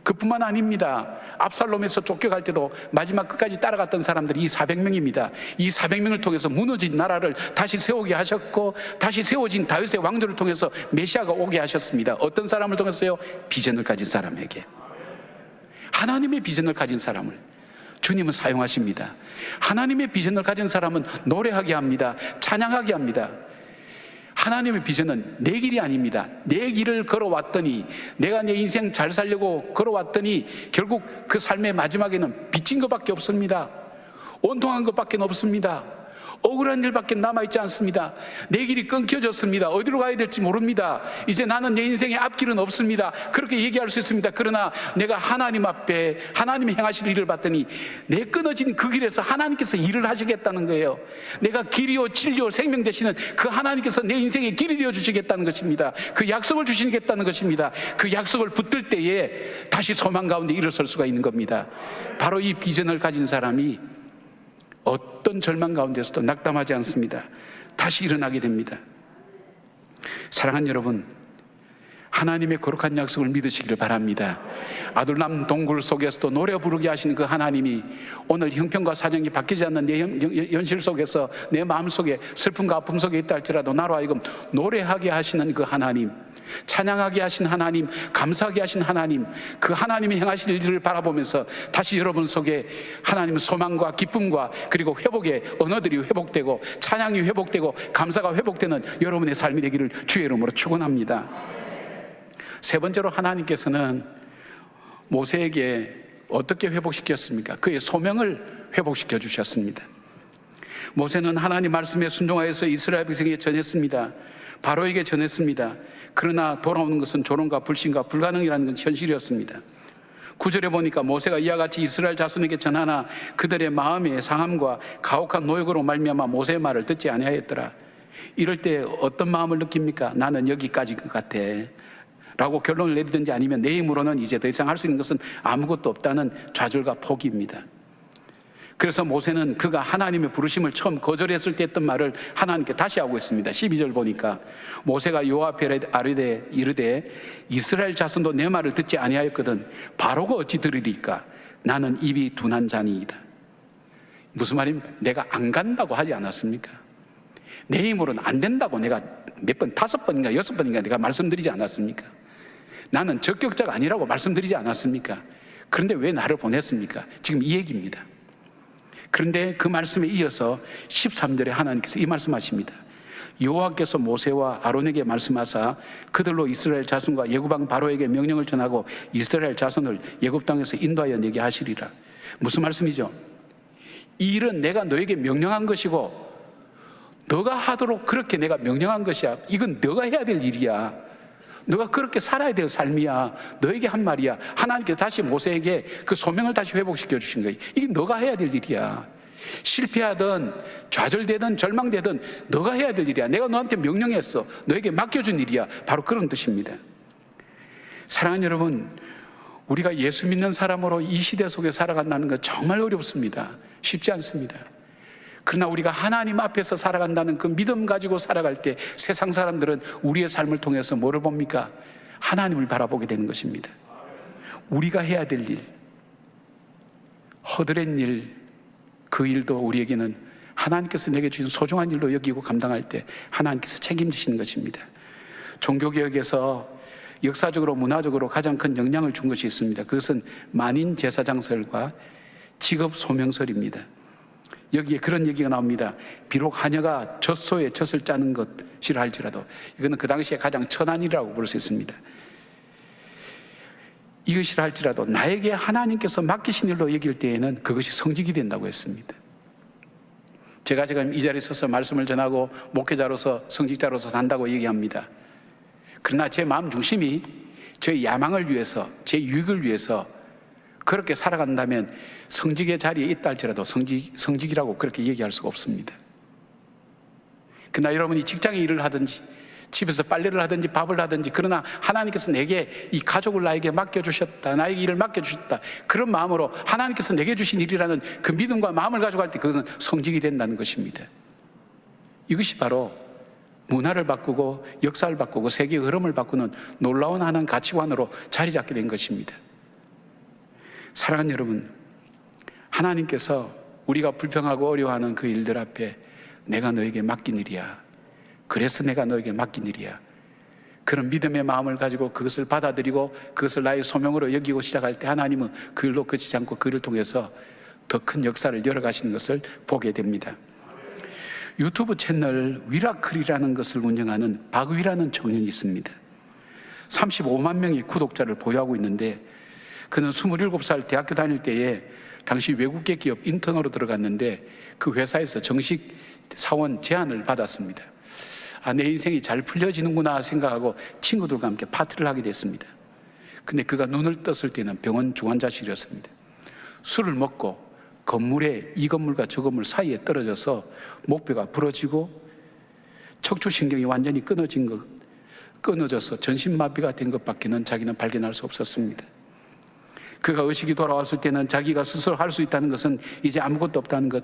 그뿐만 아닙니다. 압살롬에서 쫓겨갈 때도 마지막 끝까지 따라갔던 사람들이 이 400명입니다. 이 400명을 통해서 무너진 나라를 다시 세우게 하셨고, 다시 세워진 다윗의 왕조를 통해서 메시아가 오게 하셨습니다. 어떤 사람을 통해서요? 비전을 가진 사람에게, 하나님의 비전을 가진 사람을 주님은 사용하십니다. 하나님의 비전을 가진 사람은 노래하게 합니다. 찬양하게 합니다. 하나님의 비전은 내 길이 아닙니다. 내 길을 걸어왔더니, 내가 내 인생 잘 살려고 걸어왔더니 결국 그 삶의 마지막에는 빚진 것밖에 없습니다. 온통한 것밖에 없습니다. 억울한 일밖에 남아있지 않습니다. 내 길이 끊겨졌습니다. 어디로 가야 될지 모릅니다. 이제 나는 내 인생의 앞길은 없습니다. 그렇게 얘기할 수 있습니다. 그러나 내가 하나님 앞에 하나님이 행하실 일을 봤더니 내 끊어진 그 길에서 하나님께서 일을 하시겠다는 거예요. 내가 길이요 진리요 생명 되시는 그 하나님께서 내 인생의 길이 되어 주시겠다는 것입니다. 그 약속을 주시겠다는 것입니다. 그 약속을 붙들 때에 다시 소망 가운데 일어설 수가 있는 겁니다. 바로 이 비전을 가진 사람이 어떤 절망 가운데서도 낙담하지 않습니다. 다시 일어나게 됩니다. 사랑하는 여러분, 하나님의 거룩한 약속을 믿으시기를 바랍니다. 아둘람 동굴 속에서도 노래 부르게 하시는 그 하나님이 오늘 형편과 사정이 바뀌지 않는 내 현실 속에서, 내 마음 속에 슬픔과 아픔 속에 있다 할지라도 나로 하여금 노래하게 하시는 그 하나님, 찬양하게 하신 하나님, 감사하게 하신 하나님, 그 하나님이 행하실 일을 바라보면서 다시 여러분 속에 하나님의 소망과 기쁨과 그리고 회복의 언어들이 회복되고 찬양이 회복되고 감사가 회복되는 여러분의 삶이 되기를 주의 이름으로 축원합니다. 세 번째로 하나님께서는 모세에게 어떻게 회복시켰습니까? 그의 소명을 회복시켜 주셨습니다. 모세는 하나님 말씀에 순종하여서 이스라엘 백성에게 전했습니다. 바로에게 전했습니다. 그러나 돌아오는 것은 조롱과 불신과 불가능이라는 건 현실이었습니다. 9절에 보니까 모세가 이와 같이 이스라엘 자손에게 전하나 그들의 마음의 상함과 가혹한 노역으로 말미암아 모세의 말을 듣지 아니하였더라. 이럴 때 어떤 마음을 느낍니까? 나는 여기까지인 것 같아 라고 결론을 내리든지, 아니면 내 힘으로는 이제 더 이상 할 수 있는 것은 아무것도 없다는 좌절과 포기입니다. 그래서 모세는 그가 하나님의 부르심을 처음 거절했을 때 했던 말을 하나님께 다시 하고 있습니다. 12절 보니까 모세가 여호와 앞에 아뢰되 이르되 이스라엘 자손도 내 말을 듣지 아니하였거든 바로가 어찌 들으리까? 나는 입이 둔한 자니이다. 무슨 말입니까? 내가 안 간다고 하지 않았습니까? 내 힘으로는 안 된다고 내가 몇 번, 5번인가 6번인가 내가 말씀드리지 않았습니까? 나는 적격자가 아니라고 말씀드리지 않았습니까? 그런데 왜 나를 보냈습니까? 지금 이 얘기입니다. 그런데 그 말씀에 이어서 13절에 하나님께서 이 말씀하십니다. 여호와께서 모세와 아론에게 말씀하사 그들로 이스라엘 자손과 애굽왕 바로에게 명령을 전하고 이스라엘 자손을 애굽 땅에서 인도하여 내게 하시리라. 무슨 말씀이죠? 이 일은 내가 너에게 명령한 것이고 너가 하도록 그렇게 내가 명령한 것이야. 이건 너가 해야 될 일이야. 너가 그렇게 살아야 될 삶이야. 너에게 한 말이야. 하나님께서 다시 모세에게 그 소명을 다시 회복시켜 주신 거예요. 이게 너가 해야 될 일이야. 실패하든 좌절되든 절망되든 너가 해야 될 일이야. 내가 너한테 명령했어. 너에게 맡겨준 일이야. 바로 그런 뜻입니다. 사랑하는 여러분, 우리가 예수 믿는 사람으로 이 시대 속에 살아간다는 건 정말 어렵습니다. 쉽지 않습니다. 그러나 우리가 하나님 앞에서 살아간다는 그 믿음 가지고 살아갈 때 세상 사람들은 우리의 삶을 통해서 뭐를 봅니까? 하나님을 바라보게 되는 것입니다. 우리가 해야 될 일, 허드렛 일, 그 일도 우리에게는 하나님께서 내게 주신 소중한 일로 여기고 감당할 때 하나님께서 책임지시는 것입니다. 종교개혁에서 역사적으로 문화적으로 가장 큰 영향을 준 것이 있습니다. 그것은 만인 제사장설과 직업 소명설입니다. 여기에 그런 얘기가 나옵니다. 비록 하녀가 젖소에 젖을 짜는 것이라 할지라도 이거는 그 당시에 가장 천한 일이라고 볼 수 있습니다. 이것이라 할지라도 나에게 하나님께서 맡기신 일로 여길 때에는 그것이 성직이 된다고 했습니다. 제가 지금 이 자리에 서서 말씀을 전하고 목회자로서 성직자로서 산다고 얘기합니다. 그러나 제 마음 중심이 제 야망을 위해서, 제 유익을 위해서 그렇게 살아간다면 성직의 자리에 있다 할지라도 성직이라고 그렇게 얘기할 수가 없습니다. 그러나 여러분이 직장에 일을 하든지 집에서 빨래를 하든지 밥을 하든지, 그러나 하나님께서 내게 이 가족을 나에게 맡겨주셨다, 나에게 일을 맡겨주셨다, 그런 마음으로 하나님께서 내게 주신 일이라는 그 믿음과 마음을 가져갈 때 그것은 성직이 된다는 것입니다. 이것이 바로 문화를 바꾸고 역사를 바꾸고 세계의 흐름을 바꾸는 놀라운 하나님 가치관으로 자리 잡게 된 것입니다. 사랑하는 여러분, 하나님께서 우리가 불평하고 어려워하는 그 일들 앞에 내가 너에게 맡긴 일이야, 그래서 내가 너에게 맡긴 일이야, 그런 믿음의 마음을 가지고 그것을 받아들이고 그것을 나의 소명으로 여기고 시작할 때 하나님은 그 일로 그치지 않고 그를 통해서 더 큰 역사를 열어가시는 것을 보게 됩니다. 유튜브 채널 위라클이라는 것을 운영하는 박위라는 청년이 있습니다. 35만 명의 구독자를 보유하고 있는데, 그는 27살 대학교 다닐 때에 당시 외국계 기업 인턴으로 들어갔는데 그 회사에서 정식 사원 제안을 받았습니다. 내 인생이 잘 풀려지는구나 생각하고 친구들과 함께 파티를 하게 됐습니다. 근데 그가 눈을 떴을 때는 병원 중환자실이었습니다. 술을 먹고 건물에 이 건물과 저 건물 사이에 떨어져서 목뼈가 부러지고 척추신경이 완전히 끊어져서 전신마비가 된 것밖에는 자기는 발견할 수 없었습니다. 그가 의식이 돌아왔을 때는 자기가 스스로 할 수 있다는 것은 이제 아무것도 없다는 것,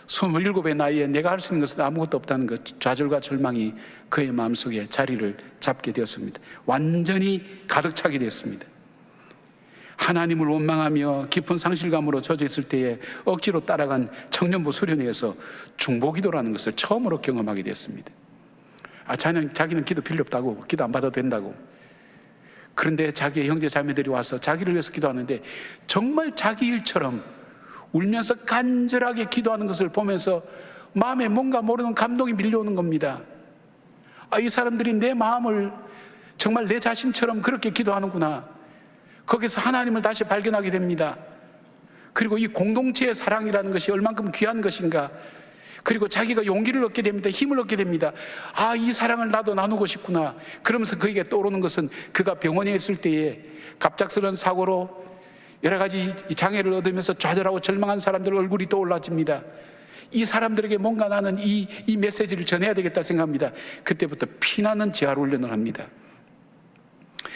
27의 나이에 내가 할 수 있는 것은 아무것도 없다는 것, 좌절과 절망이 그의 마음속에 자리를 잡게 되었습니다. 완전히 가득 차게 됐습니다. 하나님을 원망하며 깊은 상실감으로 젖어 있을 때에 억지로 따라간 청년부 수련회에서 중보기도라는 것을 처음으로 경험하게 됐습니다. 자기는 기도 필요 없다고, 기도 안 받아도 된다고. 그런데 자기의 형제 자매들이 와서 자기를 위해서 기도하는데 정말 자기 일처럼 울면서 간절하게 기도하는 것을 보면서 마음에 뭔가 모르는 감동이 밀려오는 겁니다. 이 사람들이 내 마음을 정말 내 자신처럼 그렇게 기도하는구나. 거기서 하나님을 다시 발견하게 됩니다. 그리고 이 공동체의 사랑이라는 것이 얼만큼 귀한 것인가, 그리고 자기가 용기를 얻게 됩니다. 힘을 얻게 됩니다. 이 사랑을 나도 나누고 싶구나. 그러면서 그에게 떠오르는 것은 그가 병원에 있을 때에 갑작스러운 사고로 여러 가지 장애를 얻으면서 좌절하고 절망한 사람들 얼굴이 떠올라집니다. 이 사람들에게 뭔가 나는 이 메시지를 전해야 되겠다 생각합니다. 그때부터 피나는 재활훈련을 합니다.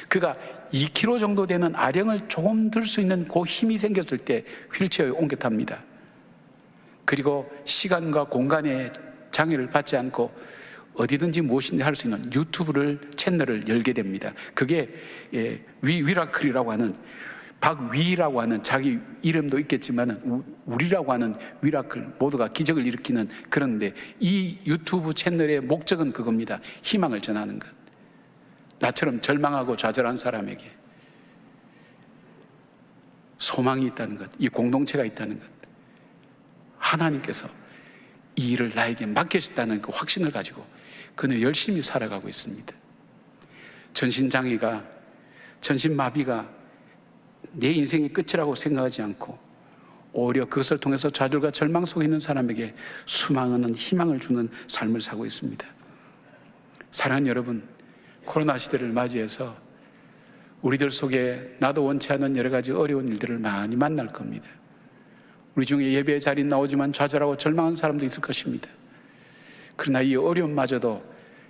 그가 2kg 정도 되는 아령을 조금 들 수 있는 그 힘이 생겼을 때 휠체어에 옮겨 탑니다. 그리고 시간과 공간의 장애를 받지 않고 어디든지 무엇인지 할 수 있는 유튜브 채널을 열게 됩니다. 그게 위라클이라고 하는, 박위라고 하는, 자기 이름도 있겠지만 우리라고 하는 위라클, 모두가 기적을 일으키는, 그런데 이 유튜브 채널의 목적은 그겁니다. 희망을 전하는 것. 나처럼 절망하고 좌절한 사람에게 소망이 있다는 것, 이 공동체가 있다는 것, 하나님께서 이 일을 나에게 맡기셨다는 그 확신을 가지고 그는 열심히 살아가고 있습니다. 전신장애가, 전신마비가 내 인생의 끝이라고 생각하지 않고 오히려 그것을 통해서 좌절과 절망 속에 있는 사람에게 수많은 희망을 주는 삶을 살고 있습니다. 사랑하는 여러분, 코로나 시대를 맞이해서 우리들 속에 나도 원치 않는 여러 가지 어려운 일들을 많이 만날 겁니다. 우리 중에 예배의 자리에 나오지만 좌절하고 절망한 사람도 있을 것입니다. 그러나 이 어려움마저도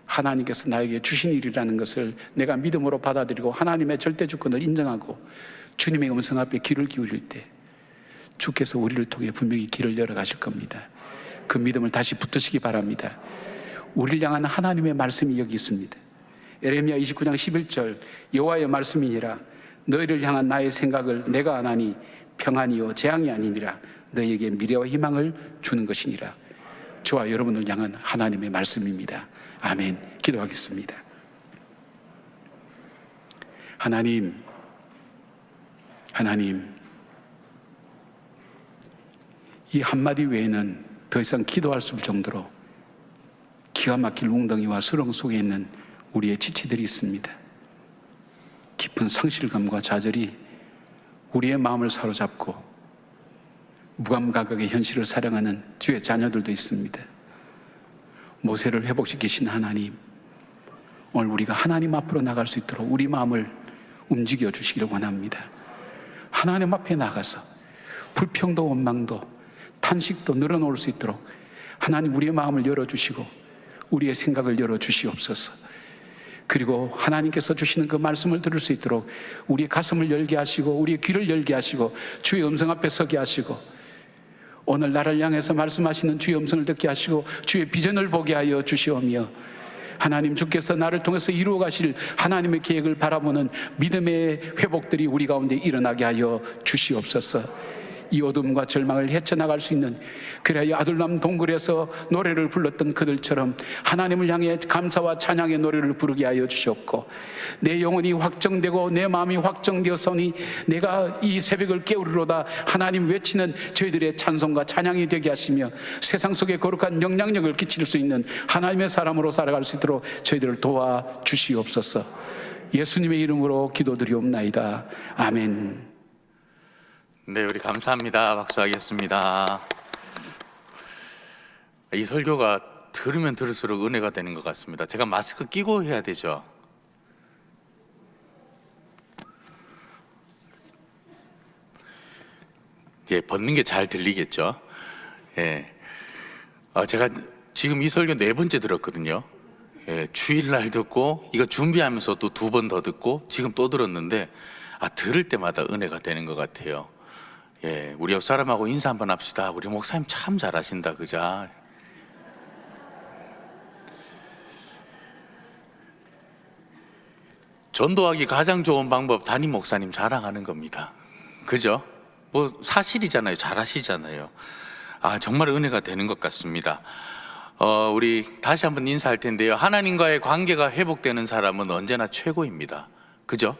하나님께서 나에게 주신 일이라는 것을 내가 믿음으로 받아들이고 하나님의 절대 주권을 인정하고 주님의 음성 앞에 귀를 기울일 때 주께서 우리를 통해 분명히 길을 열어가실 겁니다. 그 믿음을 다시 붙드시기 바랍니다. 우리를 향한 하나님의 말씀이 여기 있습니다. 에레미야 29장 11절, 여호와의 말씀이니라. 너희를 향한 나의 생각을 내가 아나니 평안이요 재앙이 아니니라. 너희에게 미래와 희망을 주는 것이니라. 저와 여러분을 향한 하나님의 말씀입니다. 아멘. 기도하겠습니다. 하나님, 이 한마디 외에는 더 이상 기도할 수 없을 정도로 기가 막힐 웅덩이와 수렁 속에 있는 우리의 지체들이 있습니다. 깊은 상실감과 좌절이 우리의 마음을 사로잡고 무감각하게 현실을 사랑하는 주의 자녀들도 있습니다. 모세를 회복시키신 하나님, 오늘 우리가 하나님 앞으로 나갈 수 있도록 우리 마음을 움직여 주시기를 원합니다. 하나님 앞에 나가서 불평도 원망도 탄식도 늘어놓을 수 있도록 하나님 우리의 마음을 열어주시고 우리의 생각을 열어주시옵소서. 그리고 하나님께서 주시는 그 말씀을 들을 수 있도록 우리의 가슴을 열게 하시고 우리의 귀를 열게 하시고 주의 음성 앞에 서게 하시고 오늘 나를 향해서 말씀하시는 주의 음성을 듣게 하시고 주의 비전을 보게 하여 주시오며 하나님 주께서 나를 통해서 이루어 가실 하나님의 계획을 바라보는 믿음의 회복들이 우리 가운데 일어나게 하여 주시옵소서. 이 어둠과 절망을 헤쳐나갈 수 있는, 그래야 아둘람 동굴에서 노래를 불렀던 그들처럼 하나님을 향해 감사와 찬양의 노래를 부르게 하여 주셨고, 내 영혼이 확정되고 내 마음이 확정되었으니 내가 이 새벽을 깨우리로다 하나님 외치는 저희들의 찬송과 찬양이 되게 하시며 세상 속에 거룩한 영향력을 끼칠 수 있는 하나님의 사람으로 살아갈 수 있도록 저희들을 도와주시옵소서. 예수님의 이름으로 기도드리옵나이다. 아멘. 네, 우리 감사합니다. 박수하겠습니다. 이 설교가 들으면 들을수록 은혜가 되는 것 같습니다. 제가 마스크 끼고 해야 되죠? 예, 벗는 게 잘 들리겠죠? 예. 제가 지금 이 설교 4번째 들었거든요. 예, 주일날 듣고 이거 준비하면서 또 2번 더 듣고 지금 또 들었는데 들을 때마다 은혜가 되는 것 같아요. 예, 우리 옆 사람하고 인사 한번 합시다. 우리 목사님 참 잘하신다, 그자? 전도하기 가장 좋은 방법 담임 목사님 자랑하는 겁니다. 그죠? 뭐 사실이잖아요. 잘하시잖아요. 정말 은혜가 되는 것 같습니다. 우리 다시 한번 인사할 텐데요. 하나님과의 관계가 회복되는 사람은 언제나 최고입니다. 그죠?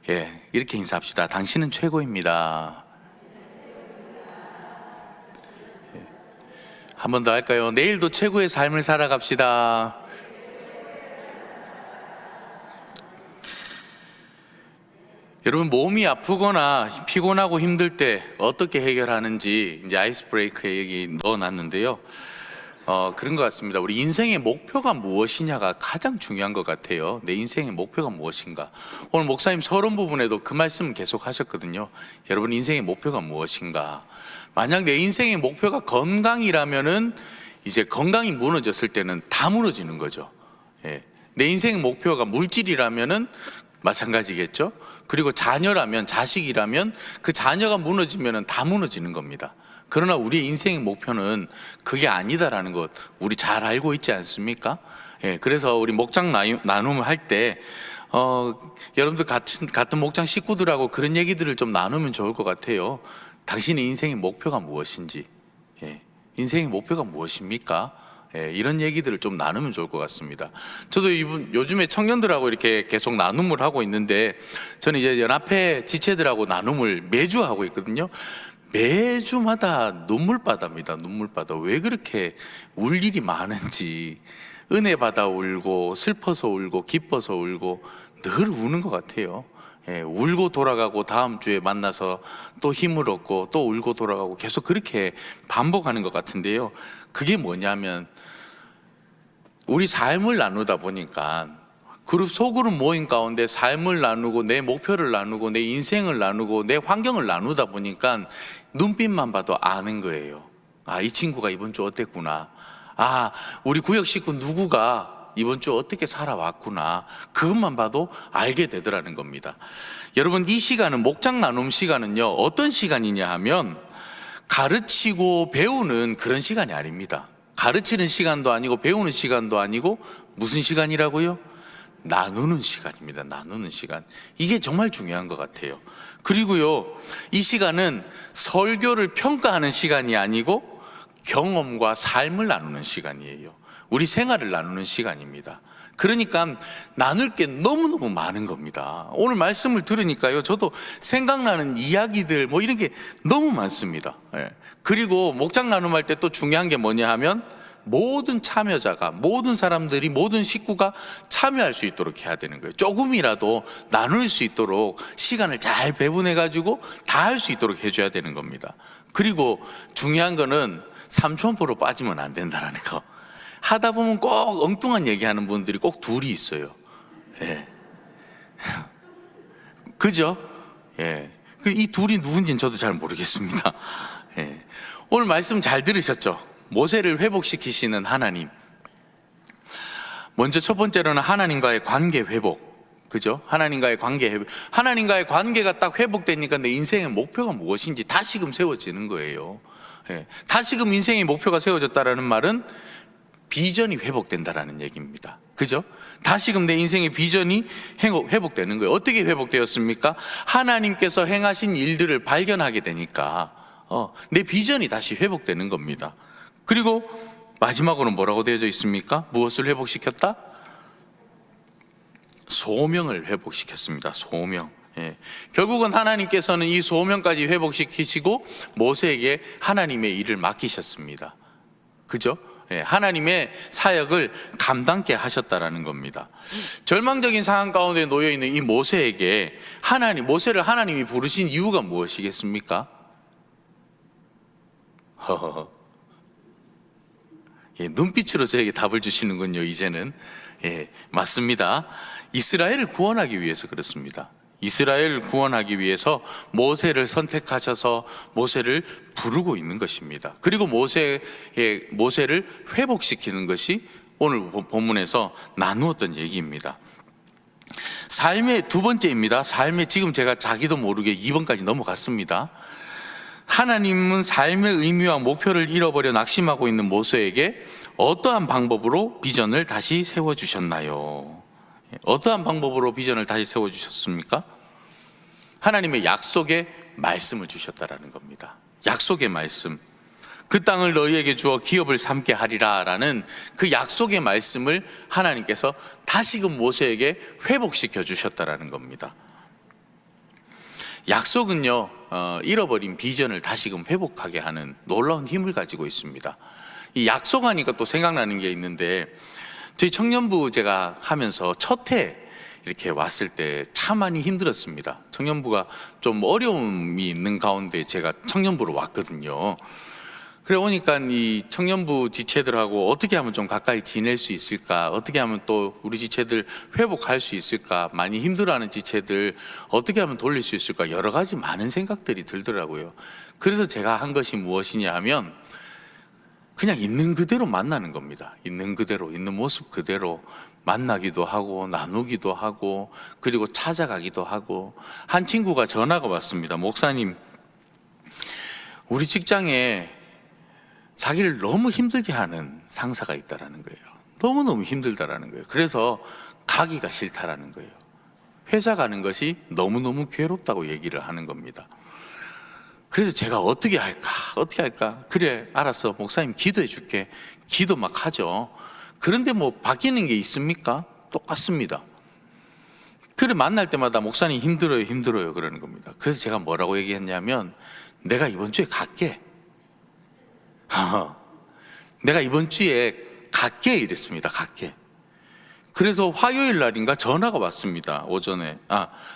예, 이렇게 인사합시다. 당신은 최고입니다. 한 번 더 할까요? 내일도 최고의 삶을 살아갑시다. 여러분, 몸이 아프거나 피곤하고 힘들 때 어떻게 해결하는지 이제 아이스 브레이크에 얘기 넣어놨는데요. 그런 것 같습니다. 우리 인생의 목표가 무엇이냐가 가장 중요한 것 같아요. 내 인생의 목표가 무엇인가. 오늘 목사님 서론 부분에도 그 말씀 계속 하셨거든요. 여러분, 인생의 목표가 무엇인가. 만약 내 인생의 목표가 건강이라면은 이제 건강이 무너졌을 때는 다 무너지는 거죠. 예. 내 인생의 목표가 물질이라면은 마찬가지겠죠. 그리고 자녀라면, 자식이라면 그 자녀가 무너지면은 다 무너지는 겁니다. 그러나 우리의 인생의 목표는 그게 아니다라는 것 우리 잘 알고 있지 않습니까? 예, 그래서 우리 목장 나눔을 할 때 여러분들 같은 목장 식구들하고 그런 얘기들을 좀 나누면 좋을 것 같아요. 당신의 인생의 목표가 무엇인지, 예, 인생의 목표가 무엇입니까? 예, 이런 얘기들을 좀 나누면 좋을 것 같습니다. 저도 요즘에 청년들하고 이렇게 계속 나눔을 하고 있는데, 저는 이제 연합회 지체들하고 나눔을 매주 하고 있거든요. 매주마다 눈물바다입니다. 눈물바다. 왜 그렇게 울 일이 많은지, 은혜 받아 울고 슬퍼서 울고 기뻐서 울고 늘 우는 것 같아요. 예, 울고 돌아가고 다음 주에 만나서 또 힘을 얻고 또 울고 돌아가고 계속 그렇게 반복하는 것 같은데요. 그게 뭐냐면 우리 삶을 나누다 보니까 소그룹 모임 가운데 삶을 나누고 내 목표를 나누고 내 인생을 나누고 내 환경을 나누다 보니까 눈빛만 봐도 아는 거예요. 이 친구가 이번 주 어땠구나. 우리 구역 식구 누구가 이번 주 어떻게 살아왔구나. 그것만 봐도 알게 되더라는 겁니다. 여러분, 이 시간은 목장 나눔 시간은요, 어떤 시간이냐 하면 가르치고 배우는 그런 시간이 아닙니다. 가르치는 시간도 아니고 배우는 시간도 아니고 무슨 시간이라고요? 나누는 시간입니다. 나누는 시간. 이게 정말 중요한 것 같아요. 그리고요, 이 시간은 설교를 평가하는 시간이 아니고 경험과 삶을 나누는 시간이에요. 우리 생활을 나누는 시간입니다. 그러니까 나눌 게 너무너무 많은 겁니다. 오늘 말씀을 들으니까요, 저도 생각나는 이야기들 이런 게 너무 많습니다. 예. 그리고 목장 나눔할 때 또 중요한 게 뭐냐 하면 모든 참여자가, 모든 사람들이, 모든 식구가 참여할 수 있도록 해야 되는 거예요. 조금이라도 나눌 수 있도록 시간을 잘 배분해 가지고 다 할 수 있도록 해줘야 되는 겁니다. 그리고 중요한 거는 삼천포로 빠지면 안 된다는 거. 하다 보면 꼭 엉뚱한 얘기하는 분들이 꼭 둘이 있어요. 예. 그죠? 예. 이 둘이 누군지는 저도 잘 모르겠습니다. 예. 오늘 말씀 잘 들으셨죠? 모세를 회복시키시는 하나님. 먼저 첫 번째로는 하나님과의 관계 회복. 그죠? 하나님과의 관계 회복. 하나님과의 관계가 딱 회복되니까 내 인생의 목표가 무엇인지 다시금 세워지는 거예요. 예. 다시금 인생의 목표가 세워졌다라는 말은 비전이 회복된다라는 얘기입니다. 그죠? 다시금 내 인생의 비전이 회복되는 거예요. 어떻게 회복되었습니까? 하나님께서 행하신 일들을 발견하게 되니까 내 비전이 다시 회복되는 겁니다. 그리고 마지막으로 뭐라고 되어져 있습니까? 무엇을 회복시켰다? 소명을 회복시켰습니다. 소명. 예. 결국은 하나님께서는 이 소명까지 회복시키시고 모세에게 하나님의 일을 맡기셨습니다. 그죠? 예, 하나님의 사역을 감당케 하셨다라는 겁니다. 절망적인 상황 가운데 놓여 있는 이 모세에게 모세를 하나님이 부르신 이유가 무엇이겠습니까? 예, 눈빛으로 저에게 답을 주시는군요. 이제는 맞습니다. 이스라엘을 구원하기 위해서 그렇습니다. 이스라엘을 구원하기 위해서 모세를 선택하셔서 모세를 부르고 있는 것입니다. 그리고 모세를 회복시키는 것이 오늘 본문에서 나누었던 얘기입니다. 삶의 두 번째입니다. 삶의 지금 제가 자기도 모르게 2번까지 넘어갔습니다. 하나님은 삶의 의미와 목표를 잃어버려 낙심하고 있는 모세에게 어떠한 방법으로 비전을 다시 세워주셨나요? 어떠한 방법으로 비전을 다시 세워주셨습니까? 하나님의 약속의 말씀을 주셨다라는 겁니다. 약속의 말씀. 그 땅을 너희에게 주어 기업을 삼게 하리라 라는 그 약속의 말씀을 하나님께서 다시금 모세에게 회복시켜 주셨다라는 겁니다. 약속은요, 잃어버린 비전을 다시금 회복하게 하는 놀라운 힘을 가지고 있습니다. 이 약속하니까 또 생각나는 게 있는데, 저희 청년부 제가 하면서 첫 해 이렇게 왔을 때 참 많이 힘들었습니다. 청년부가 좀 어려움이 있는 가운데 제가 청년부로 왔거든요. 그래 오니까 이 청년부 지체들하고 어떻게 하면 좀 가까이 지낼 수 있을까, 어떻게 하면 또 우리 지체들 회복할 수 있을까, 많이 힘들어하는 지체들 어떻게 하면 돌릴 수 있을까, 여러 가지 많은 생각들이 들더라고요. 그래서 제가 한 것이 무엇이냐 하면 그냥 있는 그대로 만나는 겁니다. 있는 그대로, 있는 모습 그대로 만나기도 하고 나누기도 하고 그리고 찾아가기도 하고. 한 친구가 전화가 왔습니다. 목사님, 우리 직장에 자기를 너무 힘들게 하는 상사가 있다라는 거예요. 너무너무 힘들다라는 거예요. 그래서 가기가 싫다라는 거예요. 회사 가는 것이 너무너무 괴롭다고 얘기를 하는 겁니다. 그래서 제가 어떻게 할까? 그래, 알았어. 목사님 기도해 줄게. 기도 막 하죠. 그런데 뭐 바뀌는 게 있습니까? 똑같습니다. 그래, 만날 때마다 목사님 힘들어요 그러는 겁니다. 그래서 제가 뭐라고 얘기했냐면, 내가 이번 주에 갈게. 내가 이번 주에 갈게 이랬습니다. 갈게. 그래서 화요일 날인가 전화가 왔습니다. 오전에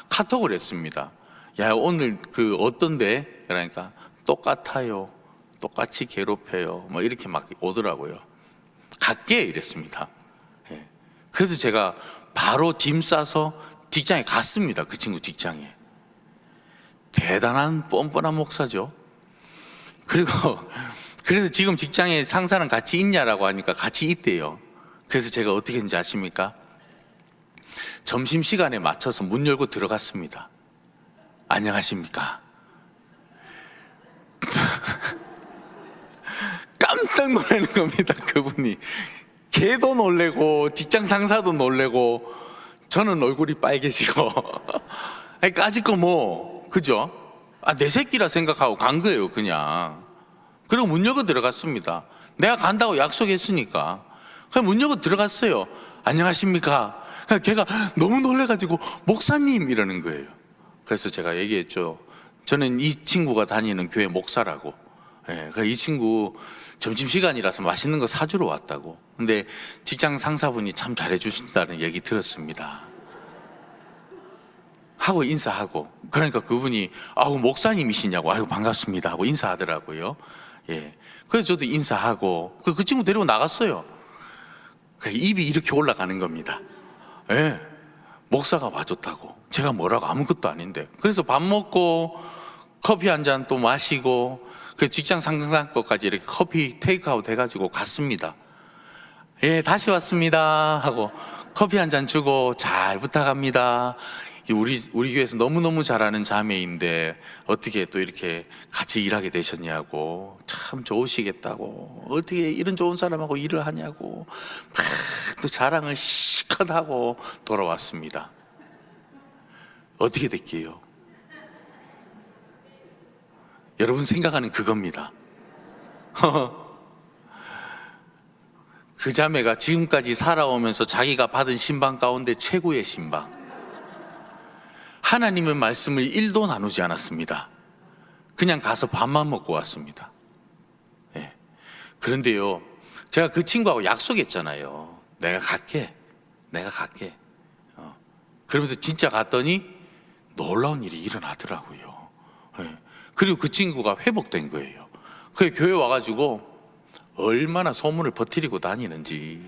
카톡을 했습니다. 야, 오늘 그 어떤데? 그러니까 똑같아요. 똑같이 괴롭혀요. 뭐 이렇게 막 오더라고요. 갈게 이랬습니다. 예. 그래서 제가 바로 짐 싸서 직장에 갔습니다. 그 친구 직장에. 대단한 뻔뻔한 목사죠. 그래서 지금 직장에 상사랑 같이 있냐라고 하니까 같이 있대요. 그래서 제가 어떻게 했는지 아십니까? 점심시간에 맞춰서 문 열고 들어갔습니다. 안녕하십니까? 깜짝 놀라는 겁니다. 그분이. 걔도 놀래고 직장 상사도 놀래고 저는 얼굴이 빨개지고 까짓거 뭐 그죠? 내 새끼라 생각하고 간 거예요 그냥. 그리고 문 열고 들어갔습니다. 내가 간다고 약속했으니까. 그냥 문 열고 들어갔어요. 안녕하십니까? 걔가 너무 놀래가지고 목사님 이러는 거예요. 그래서 제가 얘기했죠. 저는 이 친구가 다니는 교회 목사라고. 이 친구 점심시간이라서 맛있는 거 사주러 왔다고. 근데 직장 상사분이 참 잘해주신다는 얘기 들었습니다 하고 인사하고. 그러니까 그분이 목사님이시냐고. 반갑습니다 하고 인사하더라고요. 그래서 저도 인사하고 그 친구 데리고 나갔어요. 입이 이렇게 올라가는 겁니다. 목사가 와줬다고. 제가 뭐라고 아무것도 아닌데. 그래서 밥 먹고 커피 한 잔 또 마시고 그 직장 상사과까지 이렇게 커피 테이크아웃 해가지고 갔습니다. 예, 다시 왔습니다 하고 커피 한 잔 주고 잘 부탁합니다. 우리 교회에서 너무너무 잘하는 자매인데 어떻게 또 이렇게 같이 일하게 되셨냐고, 참 좋으시겠다고, 어떻게 이런 좋은 사람하고 일을 하냐고 막 또 자랑을 실컷 하고 돌아왔습니다. 어떻게 됐게요? 여러분 생각하는 그겁니다. 그 자매가 지금까지 살아오면서 자기가 받은 신방 가운데 최고의 신방, 하나님의 말씀을 1도 나누지 않았습니다. 그냥 가서 밥만 먹고 왔습니다. 예. 그런데요, 제가 그 친구하고 약속했잖아요. 내가 갈게. 그러면서 진짜 갔더니 놀라운 일이 일어나더라고요. 예. 그리고 그 친구가 회복된 거예요. 그 교회 와가지고 얼마나 소문을 퍼뜨리고 다니는지,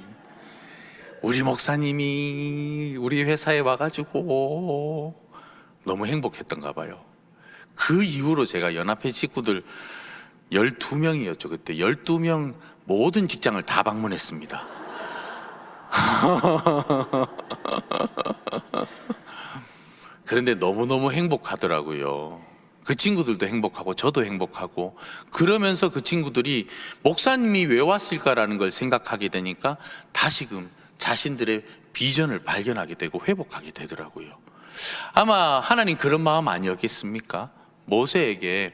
우리 목사님이 우리 회사에 와가지고 너무 행복했던가 봐요. 그 이후로 제가 연합회 식구들 12명이었죠 그때. 12명 모든 직장을 다 방문했습니다. 그런데 너무너무 행복하더라고요. 그 친구들도 행복하고 저도 행복하고, 그러면서 그 친구들이 목사님이 왜 왔을까라는 걸 생각하게 되니까 다시금 자신들의 비전을 발견하게 되고 회복하게 되더라고요. 아마 하나님 그런 마음 아니었겠습니까? 모세에게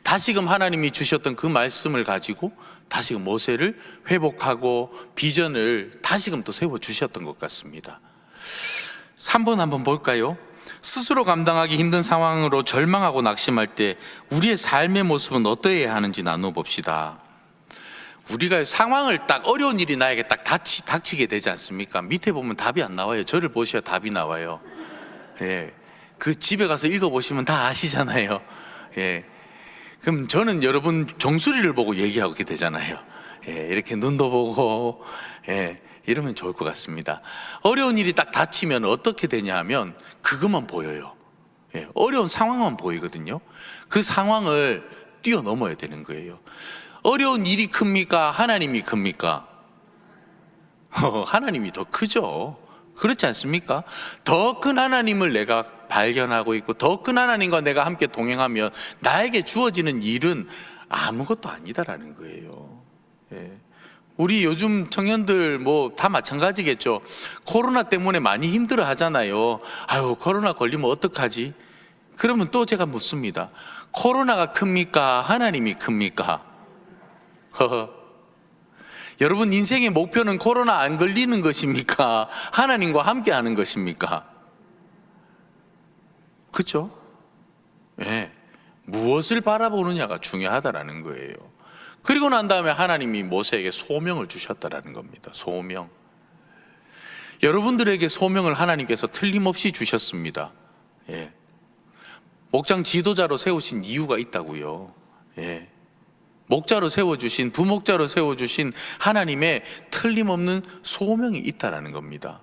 다시금 하나님이 주셨던 그 말씀을 가지고 다시금 모세를 회복하고 비전을 다시금 또 세워주셨던 것 같습니다. 3번 한번 볼까요? 스스로 감당하기 힘든 상황으로 절망하고 낙심할 때 우리의 삶의 모습은 어떠해야 하는지 나누어 봅시다. 우리가 상황을 딱, 어려운 일이 나에게 딱 닥치게 되지 않습니까? 밑에 보면 답이 안 나와요. 저를 보셔야 답이 나와요. 예. 그 집에 가서 읽어보시면 다 아시잖아요. 예. 그럼 저는 여러분 종소리를 보고 얘기하게 되잖아요. 예. 이렇게 눈도 보고, 예. 이러면 좋을 것 같습니다. 어려운 일이 딱 닥치면 어떻게 되냐 하면 그것만 보여요. 예. 어려운 상황만 보이거든요. 그 상황을 뛰어넘어야 되는 거예요. 어려운 일이 큽니까? 하나님이 큽니까? 하나님이 더 크죠. 그렇지 않습니까? 더 큰 하나님을 내가 발견하고 있고, 더 큰 하나님과 내가 함께 동행하면 나에게 주어지는 일은 아무것도 아니다라는 거예요. 예. 우리 요즘 청년들 뭐 다 마찬가지겠죠. 코로나 때문에 많이 힘들어 하잖아요. 아유, 코로나 걸리면 어떡하지? 그러면 또 제가 묻습니다. 코로나가 큽니까? 하나님이 큽니까? 여러분 인생의 목표는 코로나 안 걸리는 것입니까? 하나님과 함께 하는 것입니까? 그렇죠? 네. 무엇을 바라보느냐가 중요하다라는 거예요. 그리고 난 다음에 하나님이 모세에게 소명을 주셨다라는 겁니다. 소명. 여러분들에게 소명을 하나님께서 틀림없이 주셨습니다. 예. 목장 지도자로 세우신 이유가 있다고요. 예. 목자로 세워주신, 부목자로 세워주신 하나님의 틀림없는 소명이 있다라는 겁니다.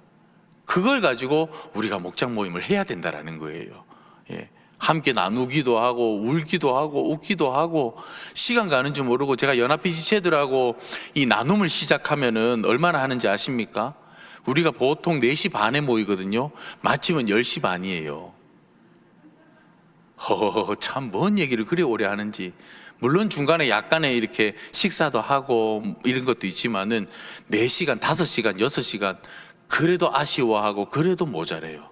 그걸 가지고 우리가 목장 모임을 해야 된다라는 거예요. 예. 함께 나누기도 하고 울기도 하고 웃기도 하고, 시간 가는 줄 모르고, 제가 연합회 지체들하고 이 나눔을 시작하면은 얼마나 하는지 아십니까? 우리가 보통 4시 반에 모이거든요. 마침은 10시 반이에요. 참 뭔 얘기를 그리 오래 하는지. 물론 중간에 약간의 이렇게 식사도 하고 이런 것도 있지만은 4시간, 5시간, 6시간 그래도 아쉬워하고 그래도 모자래요.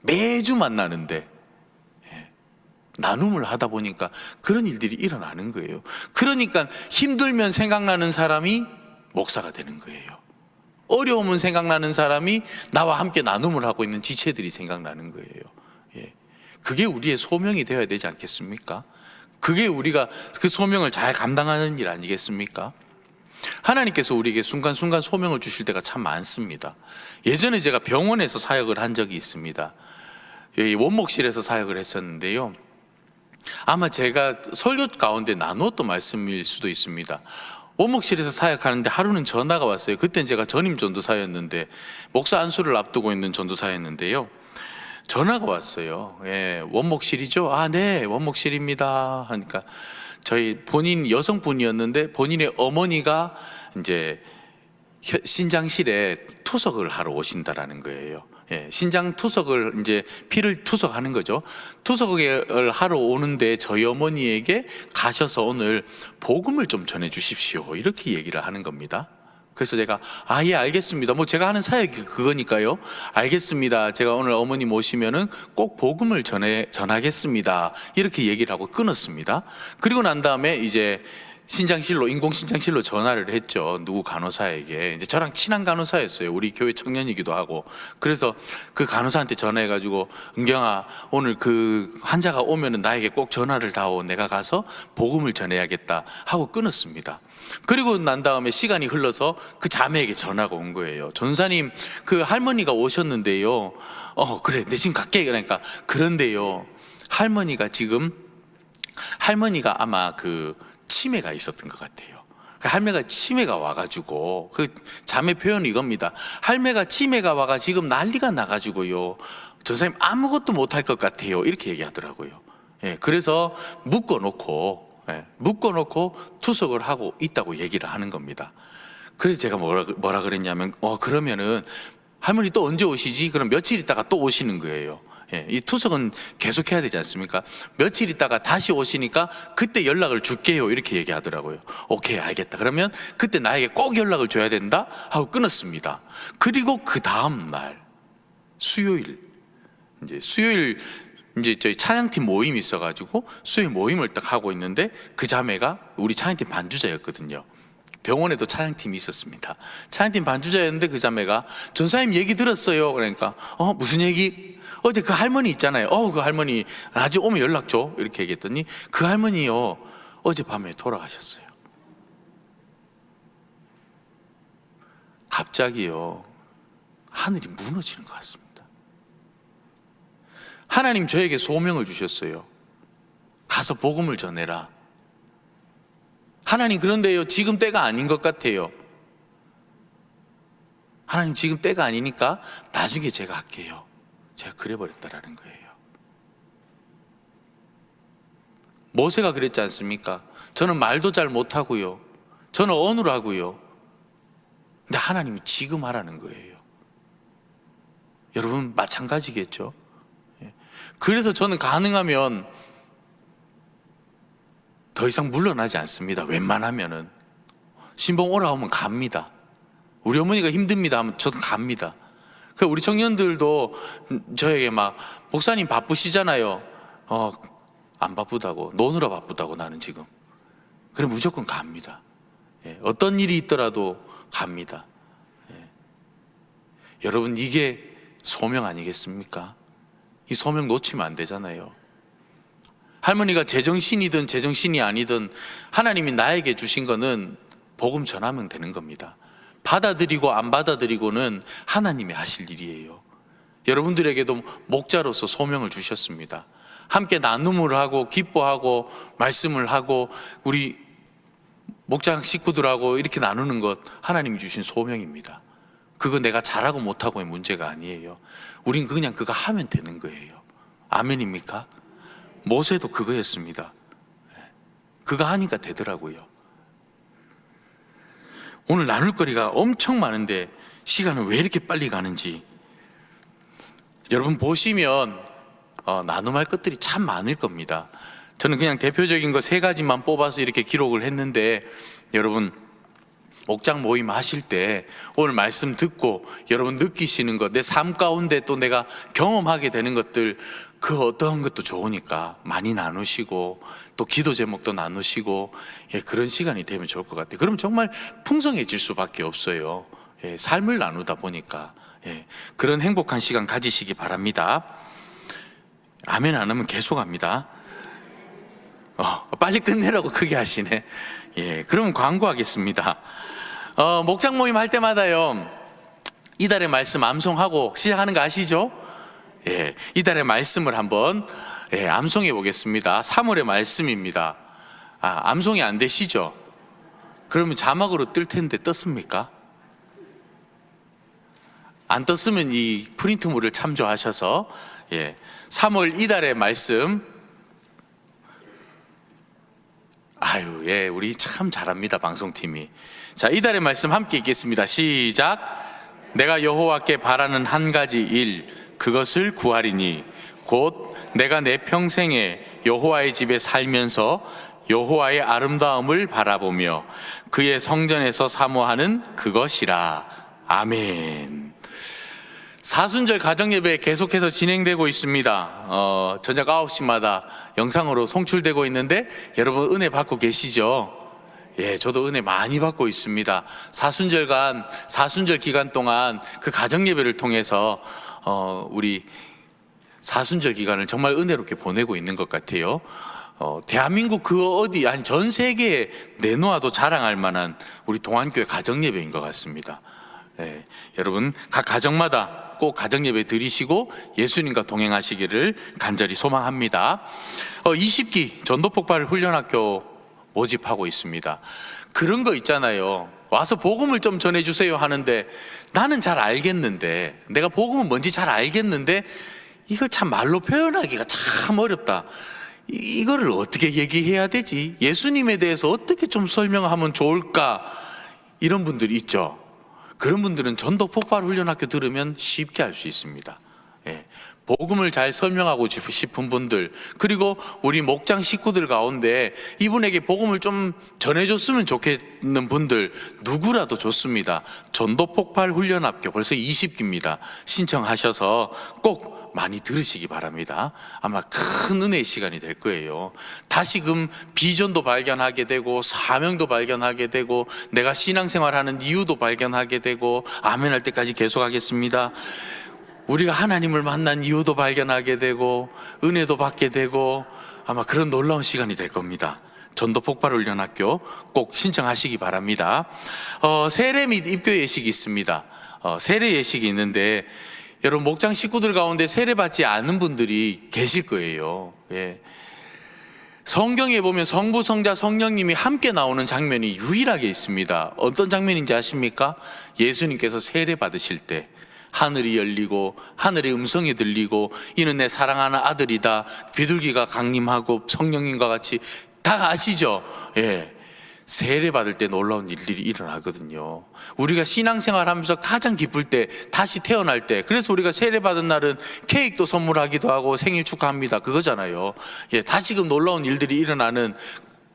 매주 만나는데 나눔을 하다 보니까 그런 일들이 일어나는 거예요. 그러니까 힘들면 생각나는 사람이 목사가 되는 거예요. 어려우면 생각나는 사람이 나와 함께 나눔을 하고 있는 지체들이 생각나는 거예요. 예. 그게 우리의 소명이 되어야 되지 않겠습니까? 그게 우리가 그 소명을 잘 감당하는 일 아니겠습니까? 하나님께서 우리에게 순간순간 소명을 주실 때가 참 많습니다. 예전에 제가 병원에서 사역을 한 적이 있습니다. 원목실에서 사역을 했었는데요, 아마 제가 설교 가운데 나누었던 말씀일 수도 있습니다. 원목실에서 사역하는데 하루는 전화가 왔어요. 그때는 제가 전임 전도사였는데, 목사 안수를 앞두고 있는 전도사였는데요. 전화가 왔어요. 예, 원목실이죠? 아, 네, 원목실입니다. 하니까 저희 본인 여성분이었는데 본인의 어머니가 이제 신장실에 투석을 하러 오신다라는 거예요. 예, 신장 투석을 이제 피를 투석하는 거죠. 투석을 하러 오는데 저희 어머니에게 가셔서 오늘 복음을 좀 전해 주십시오. 이렇게 얘기를 하는 겁니다. 그래서 제가 예, 알겠습니다. 뭐 제가 하는 사역이 그거니까요. 알겠습니다. 제가 오늘 어머니 모시면은 꼭 복음을 전하겠습니다. 이렇게 얘기를 하고 끊었습니다. 그리고 난 다음에 이제 신장실로, 인공신장실로 전화를 했죠. 누구 간호사에게. 이제 저랑 친한 간호사였어요. 우리 교회 청년이기도 하고. 그래서 그 간호사한테 전화해가지고, 은경아, 오늘 그 환자가 오면은 나에게 꼭 전화를 다오. 내가 가서 복음을 전해야겠다 하고 끊었습니다. 그리고 난 다음에 시간이 흘러서 그 자매에게 전화가 온 거예요. 전사님, 그 할머니가 오셨는데요. 그래, 내 지금 갈게. 그러니까, 그런데요, 할머니가 아마 그 치매가 있었던 것 같아요. 할매가 치매가 와가지고, 그 자매 표현이 이겁니다. 할매가 치매가 와가 지금 난리가 나가지고요, 전사님 아무것도 못할 것 같아요. 이렇게 얘기하더라고요. 예, 그래서 묶어놓고 투석을 하고 있다고 얘기를 하는 겁니다. 그래서 제가 뭐라 그랬냐면, 그러면은 할머니 또 언제 오시지? 그럼 며칠 있다가 또 오시는 거예요. 예, 이 투석은 계속 해야 되지 않습니까? 며칠 있다가 다시 오시니까 그때 연락을 줄게요. 이렇게 얘기하더라고요. 오케이, 알겠다. 그러면 그때 나에게 꼭 연락을 줘야 된다 하고 끊었습니다. 그리고 그 다음 날 수요일 이제 저희 찬양팀 모임이 있어가지고 수요일 모임을 딱 하고 있는데, 그 자매가 우리 찬양팀 반주자였거든요. 병원에도 찬양팀이 있었습니다. 찬양팀 반주자였는데 그 자매가 전사님 얘기 들었어요. 그러니까 무슨 얘기? 어제 그 할머니 있잖아요. 그 할머니 나중에 오면 연락 줘. 이렇게 얘기했더니 그 할머니요, 어젯밤에 돌아가셨어요. 갑자기요, 하늘이 무너지는 것 같습니다. 하나님 저에게 소명을 주셨어요. 가서 복음을 전해라. 하나님, 그런데요, 지금 때가 아닌 것 같아요. 하나님, 지금 때가 아니니까 나중에 제가 할게요. 제가 그래버렸다라는 거예요. 모세가 그랬지 않습니까? 저는 말도 잘 못하고요, 저는 어눌하고요. 근데 하나님이 지금 하라는 거예요. 여러분 마찬가지겠죠? 그래서 저는 가능하면 더 이상 물러나지 않습니다. 웬만하면은 신봉 오라 하면 갑니다. 우리 어머니가 힘듭니다 하면 저도 갑니다. 그 우리 청년들도 저에게 막, 목사님 바쁘시잖아요. 안 바쁘다고, 노느라 바쁘다고 나는 지금. 그럼 무조건 갑니다. 예, 어떤 일이 있더라도 갑니다. 예. 여러분, 이게 소명 아니겠습니까? 이 소명 놓치면 안 되잖아요. 할머니가 제정신이든 제정신이 아니든 하나님이 나에게 주신 거는 복음 전하면 되는 겁니다. 받아들이고 안 받아들이고는 하나님이 하실 일이에요. 여러분들에게도 목자로서 소명을 주셨습니다. 함께 나눔을 하고 기뻐하고 말씀을 하고 우리 목장 식구들하고 이렇게 나누는 것, 하나님이 주신 소명입니다. 그거 내가 잘하고 못하고의 문제가 아니에요. 우린 그냥 그거 하면 되는 거예요. 아멘입니까? 모세도 그거였습니다. 그거 하니까 되더라고요. 오늘 나눌 거리가 엄청 많은데 시간은 왜 이렇게 빨리 가는지, 여러분 보시면 나눔할 것들이 참 많을 겁니다. 저는 그냥 대표적인 거 3가지만 뽑아서 이렇게 기록을 했는데, 여러분 목장 모임 하실 때 오늘 말씀 듣고 여러분 느끼시는 것, 내 삶 가운데 또 내가 경험하게 되는 것들, 그 어떤 것도 좋으니까 많이 나누시고 또 기도 제목도 나누시고, 그런 시간이 되면 좋을 것 같아요. 그럼 정말 풍성해질 수밖에 없어요. 삶을 나누다 보니까. 그런 행복한 시간 가지시기 바랍니다. 아멘 안 하면 계속 합니다. 빨리 끝내라고 크게 하시네. 그러면 광고하겠습니다. 목장 모임 할 때마다요, 이달의 말씀 암송하고 시작하는 거 아시죠? 이달의 말씀을 한번 암송해 보겠습니다. 3월의 말씀입니다. 암송이 안 되시죠? 그러면 자막으로 뜰 텐데 떴습니까? 안 떴으면 이 프린트물을 참조하셔서 3월 이달의 말씀. 예, 우리 참 잘합니다, 방송팀이. 자, 이달의 말씀 함께 읽겠습니다. 시작. 내가 여호와께 바라는 한 가지 일, 그것을 구하리니 곧 내가 내 평생에 여호와의 집에 살면서 여호와의 아름다움을 바라보며 그의 성전에서 사모하는 그것이라. 아멘. 사순절 가정예배 계속해서 진행되고 있습니다. 저녁 9시마다 영상으로 송출되고 있는데 여러분 은혜 받고 계시죠? 예, 저도 은혜 많이 받고 있습니다. 사순절 기간 동안 그 가정예배를 통해서 우리 사순절 기간을 정말 은혜롭게 보내고 있는 것 같아요. 대한민국 그 어디, 아니 전 세계에 내놓아도 자랑할 만한 우리 동안교회 가정예배인 것 같습니다. 예, 여러분 각 가정마다 꼭 가정예배 드리시고 예수님과 동행하시기를 간절히 소망합니다. 20기 전도폭발 훈련학교 모집하고 있습니다. 그런 거 있잖아요. 와서 복음을 좀 전해주세요 하는데 나는 잘 알겠는데, 내가 복음은 뭔지 잘 알겠는데 이걸 참 말로 표현하기가 참 어렵다. 이거를 어떻게 얘기해야 되지? 예수님에 대해서 어떻게 좀 설명하면 좋을까? 이런 분들이 있죠. 그런 분들은 전도 폭발 훈련학교 들으면 쉽게 알 수 있습니다. 복음을 잘 설명하고 싶은 분들, 그리고 우리 목장 식구들 가운데 이분에게 복음을 좀 전해줬으면 좋겠는 분들 누구라도 좋습니다. 전도 폭발 훈련학교 벌써 20기입니다. 신청하셔서 꼭 많이 들으시기 바랍니다. 아마 큰 은혜의 시간이 될 거예요. 다시금 비전도 발견하게 되고 사명도 발견하게 되고 내가 신앙생활하는 이유도 발견하게 되고, 아멘 할 때까지 계속하겠습니다. 우리가 하나님을 만난 이유도 발견하게 되고 은혜도 받게 되고 아마 그런 놀라운 시간이 될 겁니다. 전도 폭발 훈련학교 꼭 신청하시기 바랍니다. 세례 및 입교 예식이 있습니다. 세례 예식이 있는데 여러분 목장 식구들 가운데 세례 받지 않은 분들이 계실 거예요. 성경에 보면 성부, 성자, 성령님이 함께 나오는 장면이 유일하게 있습니다. 어떤 장면인지 아십니까? 예수님께서 세례 받으실 때 하늘이 열리고 하늘의 음성이 들리고 이는 내 사랑하는 아들이다, 비둘기가 강림하고 성령님과 같이, 다 아시죠? 세례 받을 때 놀라운 일들이 일어나거든요. 우리가 신앙생활 하면서 가장 기쁠 때, 다시 태어날 때, 그래서 우리가 세례 받은 날은 케이크도 선물하기도 하고 생일 축하합니다 그거잖아요. 다시금 놀라운 일들이 일어나는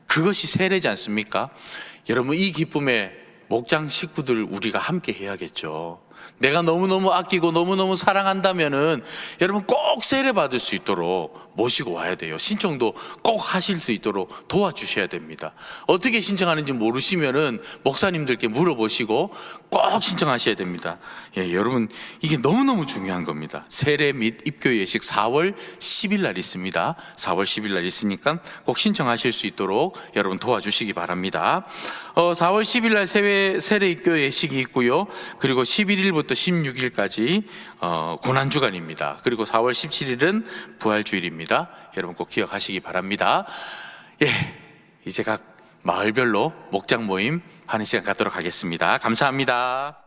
그것이 세례지 않습니까? 여러분 이 기쁨에 목장 식구들 우리가 함께 해야겠죠. 내가 너무너무 아끼고 너무너무 사랑한다면은 여러분 꼭 세례 받을 수 있도록 모시고 와야 돼요. 신청도 꼭 하실 수 있도록 도와주셔야 됩니다. 어떻게 신청하는지 모르시면은 목사님들께 물어보시고 꼭 신청하셔야 됩니다. 여러분 이게 너무너무 중요한 겁니다. 세례 및 입교 예식 4월 10일 날 있습니다. 4월 10일 날 있으니까 꼭 신청하실 수 있도록 여러분 도와주시기 바랍니다. 4월 10일 날 세례 입교 예식이 있고요. 그리고 11일부터 16일까지 고난주간입니다. 그리고 4월 17일은 부활주일입니다. 여러분 꼭 기억하시기 바랍니다. 이제 각 마을별로 목장 모임 하는 시간 갖도록 하겠습니다. 감사합니다.